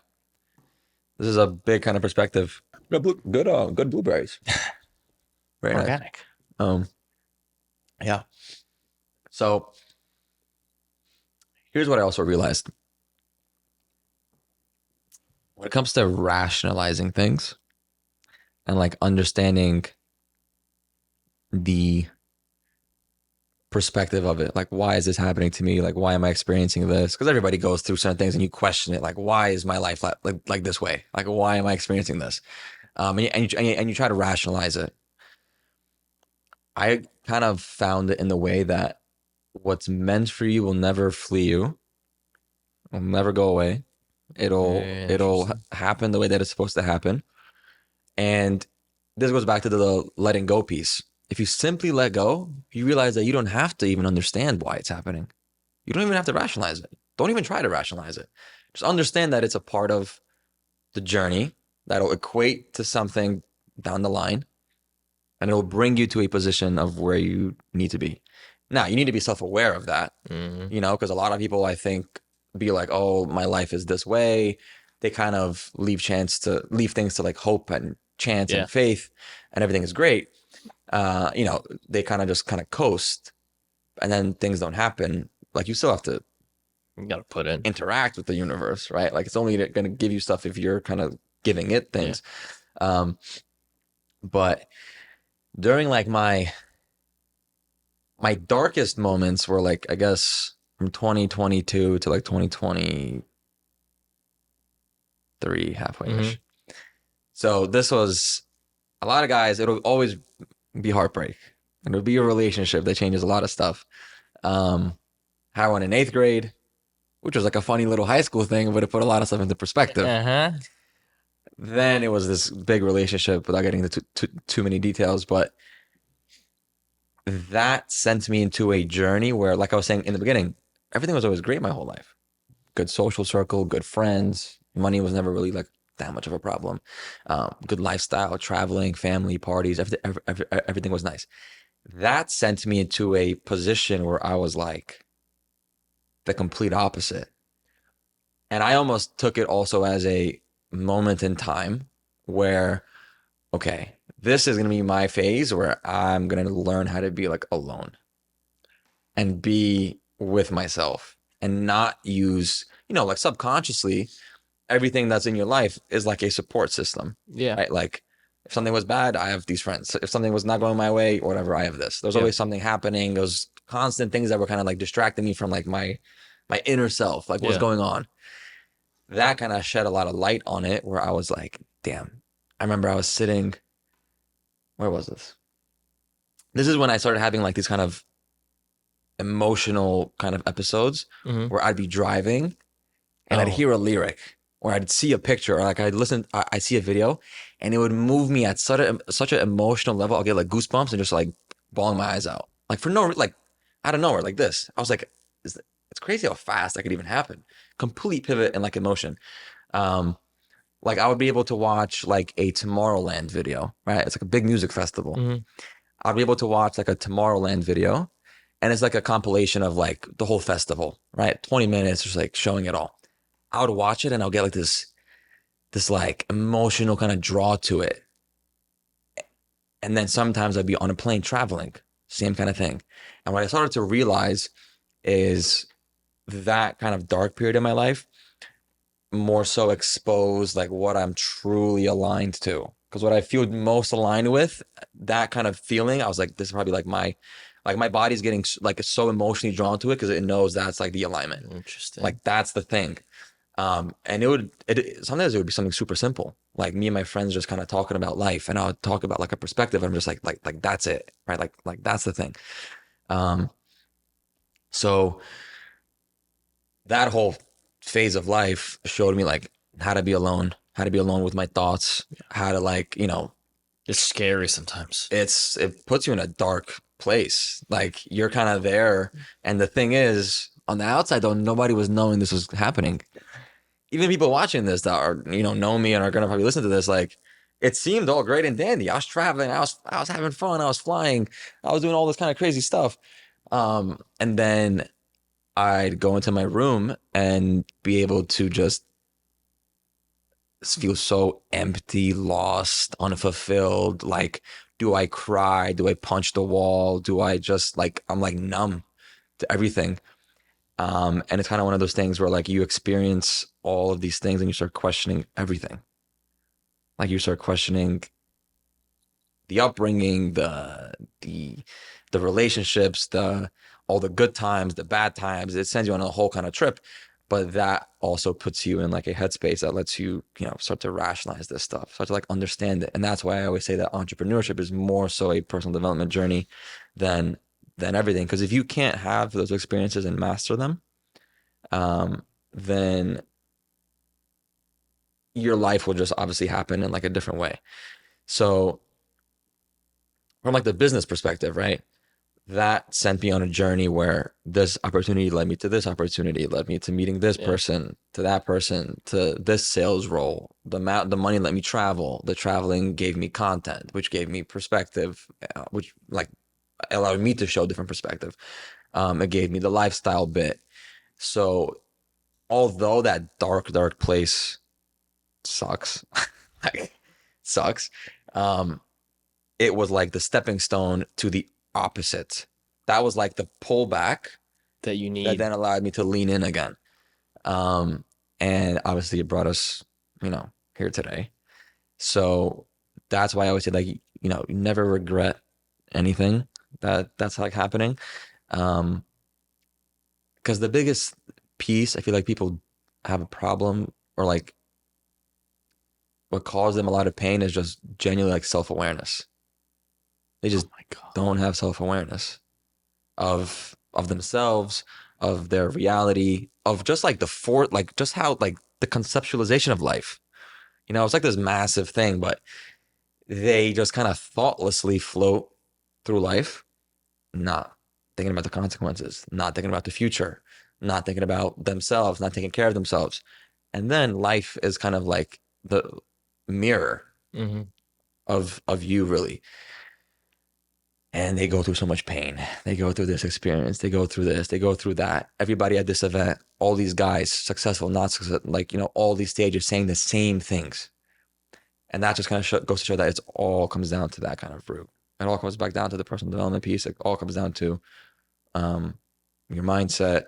This is a big kind of perspective. Good blueberries. Very Organic. Nice. Yeah. So here's what I also realized. When it comes to rationalizing things and like understanding the perspective of it, like, why is this happening to me? Like, why am I experiencing this? Because everybody goes through certain things and you question it. Like, why is my life like this way? Like, why am I experiencing this? And you try to rationalize it. I kind of found it in the way that what's meant for you will never flee you. It'll never go away. It'll happen the way that it's supposed to happen. And this goes back to the letting go piece. If you simply let go, you realize that you don't have to even understand why it's happening. You don't even have to rationalize it. Don't even try to rationalize it. Just understand that it's a part of the journey that'll equate to something down the line, and it'll bring you to a position of where you need to be. Now, you need to be self-aware of that, because a lot of people, I think, be like, oh, my life is this way. They kind of leave things to like hope and chance and faith, and everything is great. They kind of just coast, and then things don't happen. Like, you still have to, you gotta put in, interact with the universe, right? Like, it's only going to give you stuff if you're kind of giving it things. But during like my my darkest moments were like, I guess from 2022 to like 2023, Mm-hmm. halfway-ish. So this was a lot of guys, it'll always be heartbreak. It'll be a relationship that changes a lot of stuff. Um, had one in eighth grade, which was like a funny little high school thing, but it put a lot of stuff into perspective. Uh-huh. Then it was this big relationship without getting into too many details, but that sent me into a journey where, like I was saying in the beginning, everything was always great my whole life. Good social circle, good friends. Money was never really like that much of a problem. Good lifestyle, traveling, family, parties, everything was nice. That sent me into a position where I was like the complete opposite. And I almost took it also as a moment in time where, okay, this is going to be my phase where I'm going to learn how to be like alone and be with myself and not use, like subconsciously, everything that's in your life is like a support system, Yeah. right? Like if something was bad, I have these friends. If something was not going my way or whatever, I have this. There's Yeah. always something happening. Those constant things that were kind of like distracting me from like my inner self, like what's Yeah. going on. That kind of shed a lot of light on it where I was like, damn. I remember I was sitting, where was this? This is when I started having like these kind of emotional kind of episodes Mm-hmm. where I'd be driving and I'd Oh. hear a lyric or I'd see a picture or like I'd listen, I see a video and it would move me at such an emotional level. I'll get like goosebumps and just like bawling my eyes out. Like for no, like out of nowhere, like this. I was like, it's crazy how fast that could even happen. Complete pivot and like emotion. Um, like I would be able to watch like a Tomorrowland video, right? It's like a big music festival. Mm-hmm. I'd be able to watch like a Tomorrowland video and it's like a compilation of like the whole festival, right? 20 minutes just like showing it all. I would watch it and I'll get like this like emotional kind of draw to it. And then sometimes I'd be on a plane traveling, same kind of thing. And what I started to realize is that kind of dark period in my life more so exposed like what I'm truly aligned to. Because what I feel most aligned with, that kind of feeling, I was like, this is probably like my body's getting like so emotionally drawn to it because it knows that's like the alignment. Interesting. Like that's the thing. And sometimes it would be something super simple. Like me and my friends just kind of talking about life, and I would talk about like a perspective. I'm just like that's it, right? Like that's the thing. Um, so that whole phase of life showed me like how to be alone with my thoughts, how to like, It's scary sometimes. it puts you in a dark place. Like you're kind of there. And the thing is, on the outside though, nobody was knowing this was happening. Even people watching this that are, know me and are gonna probably listen to this, like it seemed all great and dandy. I was traveling, I was having fun, I was flying, I was doing all this kind of crazy stuff. And then I'd go into my room and be able to just feel so empty, lost, unfulfilled. Like, do I cry? Do I punch the wall? Do I just like, I'm like numb to everything. And it's kind of one of those things where like you experience all of these things and you start questioning everything. Like you start questioning the upbringing, the the relationships, the all the good times, the bad times. It sends you on a whole kind of trip, but that also puts you in like a headspace that lets you, start to rationalize this stuff, start to like understand it. And that's why I always say that entrepreneurship is more so a personal development journey than everything. Because if you can't have those experiences and master them, then your life will just obviously happen in like a different way. So from like the business perspective, right? That sent me on a journey where this opportunity led me to this opportunity, led me to meeting this Yeah. person, to that person, to this sales role. The money let me travel. The traveling gave me content, which gave me perspective, which like allowed me to show different perspective. It gave me the lifestyle bit. So although that dark place sucks, like sucks, um, it was like the stepping stone to the opposite. That was like the pullback That you that need. then allowed me to lean in again. Um, and obviously it brought us, here today. So that's why I always say like, you never regret anything. that's like happening. Um, because the biggest piece, I feel like people have a problem, or like what caused them a lot of pain is just genuinely like self-awareness. They Oh just my God. don't have self-awareness of themselves, of their reality, of just like like just how like the conceptualization of life. It's like this massive thing, but they just kind of thoughtlessly float through life, not thinking about the consequences, not thinking about the future, not thinking about themselves, not taking care of themselves. And then life is kind of like the mirror Hmm. of you really. And they go through so much pain. They go through this experience. They go through this. They go through that. Everybody at this event, all these guys, successful, not successful, like, all these stages saying the same things. And that just kind of goes to show that it's all comes down to that kind of root. It all comes back down to the personal development piece. It all comes down to um, your mindset.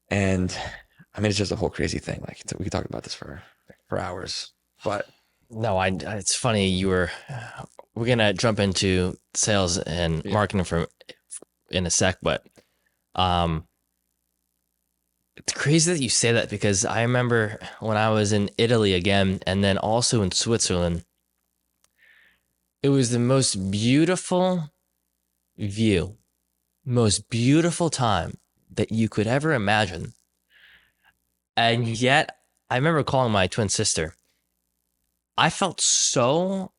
And I mean, it's just a whole crazy thing. Like we could talk about this for hours, but No, it's funny we're gonna jump into sales and yeah, marketing for in a sec, but um, it's crazy that you say that because I remember when I was in Italy again, and then also in Switzerland, it was the most beautiful view, most beautiful time that you could ever imagine. And yet, I remember calling my twin sister. I felt so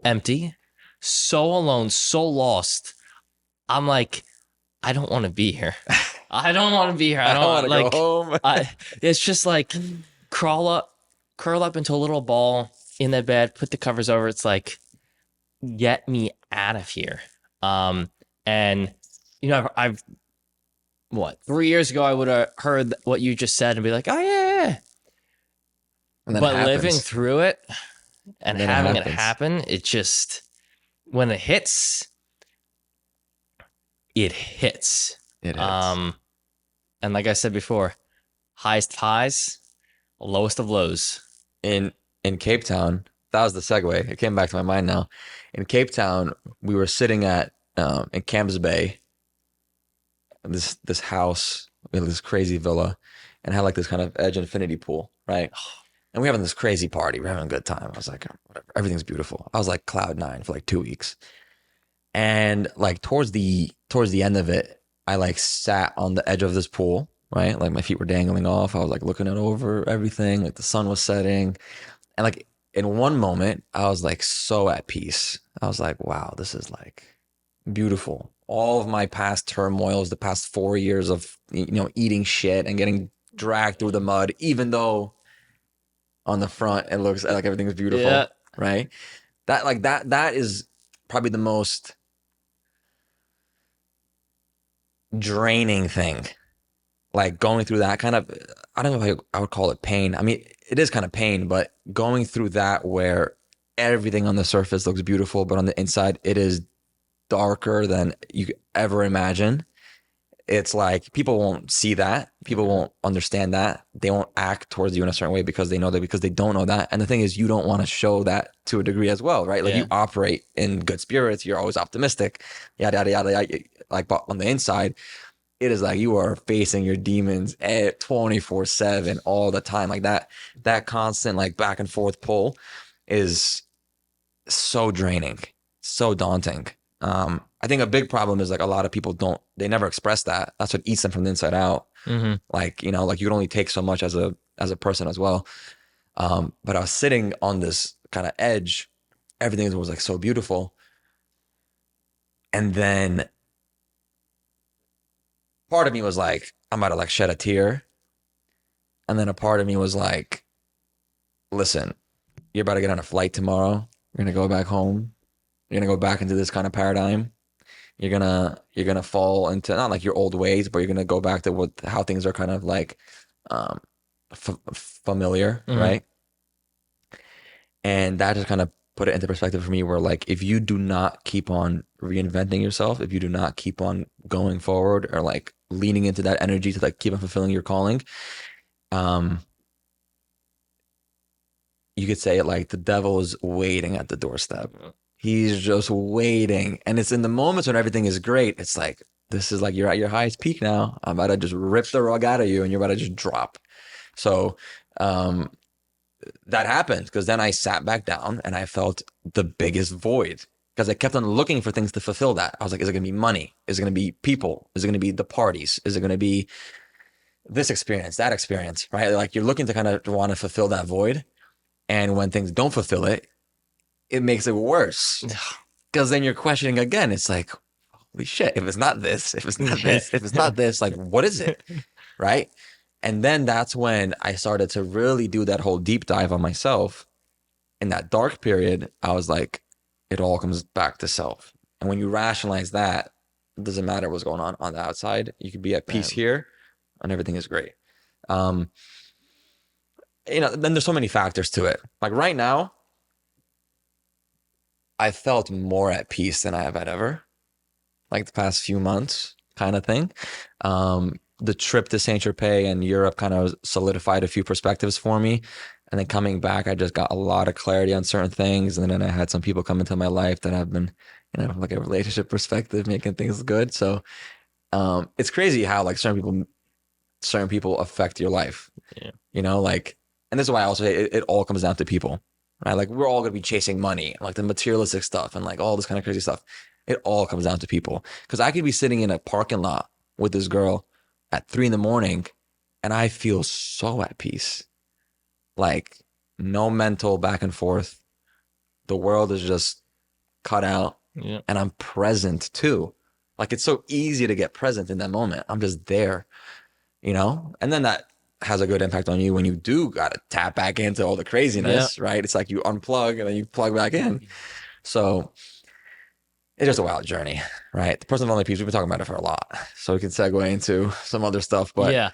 empty, so alone, so lost. I'm like, I don't want to be here. I don't want to be here. I I want don't to go like home. I it's just like crawl up, curl up into a little ball in the bed, put the covers over. It's like, get me out of here. And I've what, 3 years ago I would have heard what you just said and be like, oh yeah. And then it But living happens. through it and And then it having it happens. happen, it just when it hits, it hits. It hits. Um, and like I said before, highest of highs, lowest of lows. In in Cape Town, that was the segue. It came back to my mind now. In Cape Town, we were sitting at in Camps Bay, this house, we had this crazy villa, and had like this kind of edge infinity pool, right? And we're having this crazy party. We're having a good time. I was like, whatever, everything's beautiful. I was like cloud nine for like 2 weeks. And like towards the end of it, I like sat on the edge of this pool, right? Like my feet were dangling off. I was like looking at over everything, like the sun was setting. And like in one moment, I was like so at peace. I was like, wow, this is like beautiful. All of my past turmoils, the past 4 years of eating shit and getting dragged through the mud, even though on the front it looks like everything's Yeah. beautiful, right? That is probably the most draining thing. Like going through that kind of, I don't know if I would call it pain. I mean, it is kind of pain, but going through that where everything on the surface looks beautiful, but on the inside it is darker than you could ever imagine. It's like people won't see that. People won't understand that. They won't act towards you in a certain way because they know that, because they don't know that. And the thing is, you don't want to show that to a degree as well, right? Like you Yeah. operate in good spirits. You're always optimistic, yada, yada, yada, yada. Like, but on the inside, it is like you are facing your demons at 24/7 all the time. Like that constant like back and forth pull is so draining, so daunting. I think a big problem is like a lot of people they never express that. That's what eats them from the inside out. Mm-hmm. Like, like you can only take so much as a person as well. But I was sitting on this kind of edge. Everything was like so beautiful. And then part of me was like, I'm about to like shed a tear. And then a part of me was like, listen, you're about to get on a flight tomorrow. You're gonna go back home. You're gonna go back into this kind of paradigm. You're gonna fall into not like your old ways, but you're gonna go back to how things are kind of like um familiar, Mm-hmm. right? And that just kind of put it into perspective for me where like if you do not keep on reinventing yourself, if you do not keep on going forward or like leaning into that energy to like keep on fulfilling your calling, um you could say it like the devil is waiting at the doorstep. He's just waiting. And it's in the moments when everything is great. It's like, this is like you're at your highest peak now. I'm about to just rip the rug out of you and you're about to just drop. So um, that happened because then I sat back down and I felt the biggest void because I kept on looking for things to fulfill that. I was like, is it going to be money? Is it going to be people? Is it going to be the parties? Is it going to be this experience, that experience, right? Like you're looking to kind of want to fulfill that void. And when things don't fulfill it, it makes it worse because then you're questioning again. It's like, holy shit, if it's not this, if it's not this, if it's not this, like, what is it? Right. And then that's when I started to really do that whole deep dive on myself. In that dark period, I was like, it all comes back to self. And when you rationalize that, it doesn't matter what's going on the outside. You could be at peace here and everything is great. Um, then there's so many factors to it. Like right now, I felt more at peace than I have had ever, like the past few months kind of thing. The trip to Saint Tropez and Europe kind of solidified a few perspectives for me. And then coming back, I just got a lot of clarity on certain things. And then I had some people come into my life that have been, from like a relationship perspective, making things good. So it's crazy how like certain people affect your life. Yeah. Like, and this is why I also say it all comes down to people, right? Like we're all gonna be chasing money, like the materialistic stuff and like all this kind of crazy stuff. It all comes down to people. Because I could be sitting in a parking lot with this girl at 3 a.m. and I feel so at peace. Like no mental back and forth. The world is just cut out and I'm present too. Like it's so easy to get present in that moment. I'm just there, And then that has a good impact on you when you do got to tap back into all the craziness, right? It's like you unplug and then you plug back in. So it's just a wild journey, right? The personal development piece, we've been talking about it for a lot. So we can segue into some other stuff, but yeah.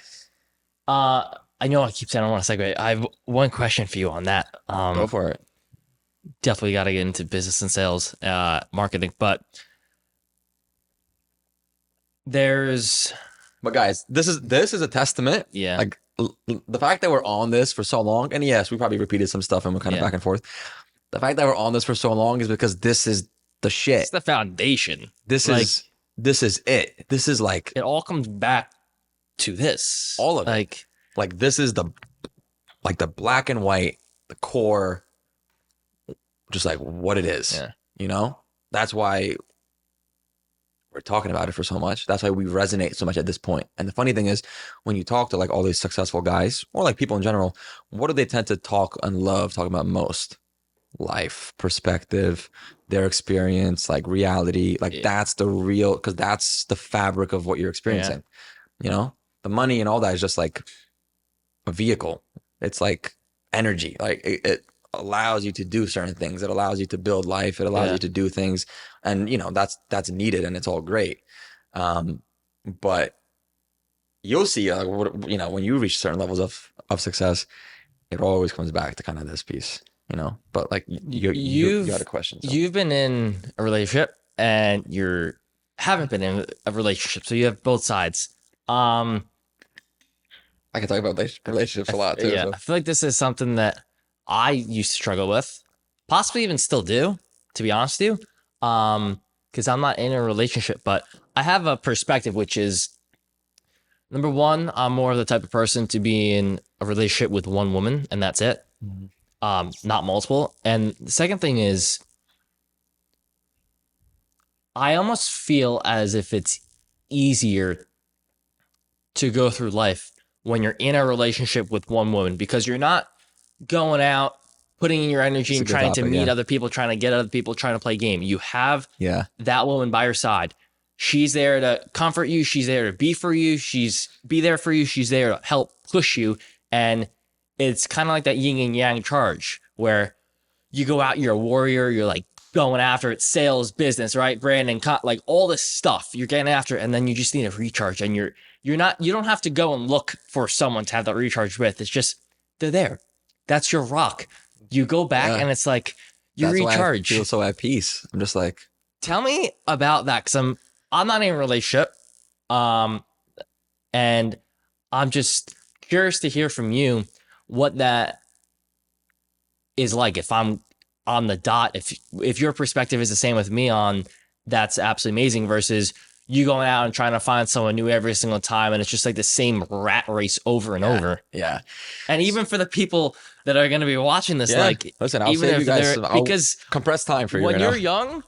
I know I keep saying I don't want to segue. I have one question for you on that. Go for it. Definitely got to get into business and sales, marketing, but there's. But guys, this is a testament. Yeah. Like the fact that we're on this for so long, and yes, we probably repeated some stuff and we're kind of back and forth. The fact that we're on this for so long is because this is the shit. It's the foundation. This is it. This is like it all comes back to this. All of it. Like this is the black and white, the core, just like what it is. Yeah. That's why we're talking about it for so much. That's why we resonate so much at this point. And the funny thing is, when you talk to like all these successful guys or like people in general, what do they tend to talk about most? Life, perspective, their experience, like reality. Like that's the real, because that's the fabric of what you're experiencing. The money and all that is just like a vehicle. It's like energy. Like it allows you to do certain things. It allows you to build life. It allows you to do things, and that's needed, and it's all great. But you'll see, when you reach certain levels of success, it always comes back to kind of this piece, But like you got a question. So. You've been in a relationship, and you haven't been in a relationship, so you have both sides. I can talk about relationships a lot too. Yeah, so. I feel like this is something that I used to struggle with, possibly even still do, to be honest with you. Because I'm not in a relationship, but I have a perspective, which is number one, I'm more of the type of person to be in a relationship with one woman, and that's it. Not multiple. And the second thing is, I almost feel as if it's easier to go through life when you're in a relationship with one woman, because you're not going out, putting in your energy and trying to meet other people, trying to get other people, trying to play game. You have that woman by your side. She's there to comfort you. She's there to be for you. Be there for you. She's there to help push you. And it's kind of like that yin and yang charge where you go out, you're a warrior, you're like going after it, sales, business, right? Branding, like all this stuff you're getting after, and then you just need a recharge, and you don't have to go and look for someone to have that recharge with. It's just, they're there. That's your rock. You go back and it's like you recharge. Why I feel so at peace. I'm just like, tell me about that, because I'm not in a relationship, and I'm just curious to hear from you what that is like. If I'm on the dot. If your perspective is the same with me on that's absolutely amazing versus you going out and trying to find someone new every single time and it's just like the same rat race over and over. Yeah. And even for the people that are going to be watching this, Yeah. like, Listen, I'll even save you if guys they're, because compress time for you when right you're now. young,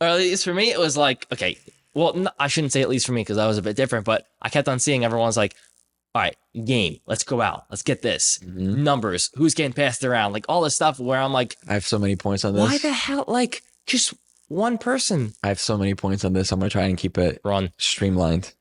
or at least for me, it was like, okay, well, I shouldn't say at least for me because I was a bit different, but I kept on seeing everyone's like, all right, game, let's go out, let's get this numbers, who's getting passed around, like all this stuff where I'm like, I have so many points on this. why the hell, like, just one person? I have so many points on this. I'm gonna try and keep it Run. streamlined.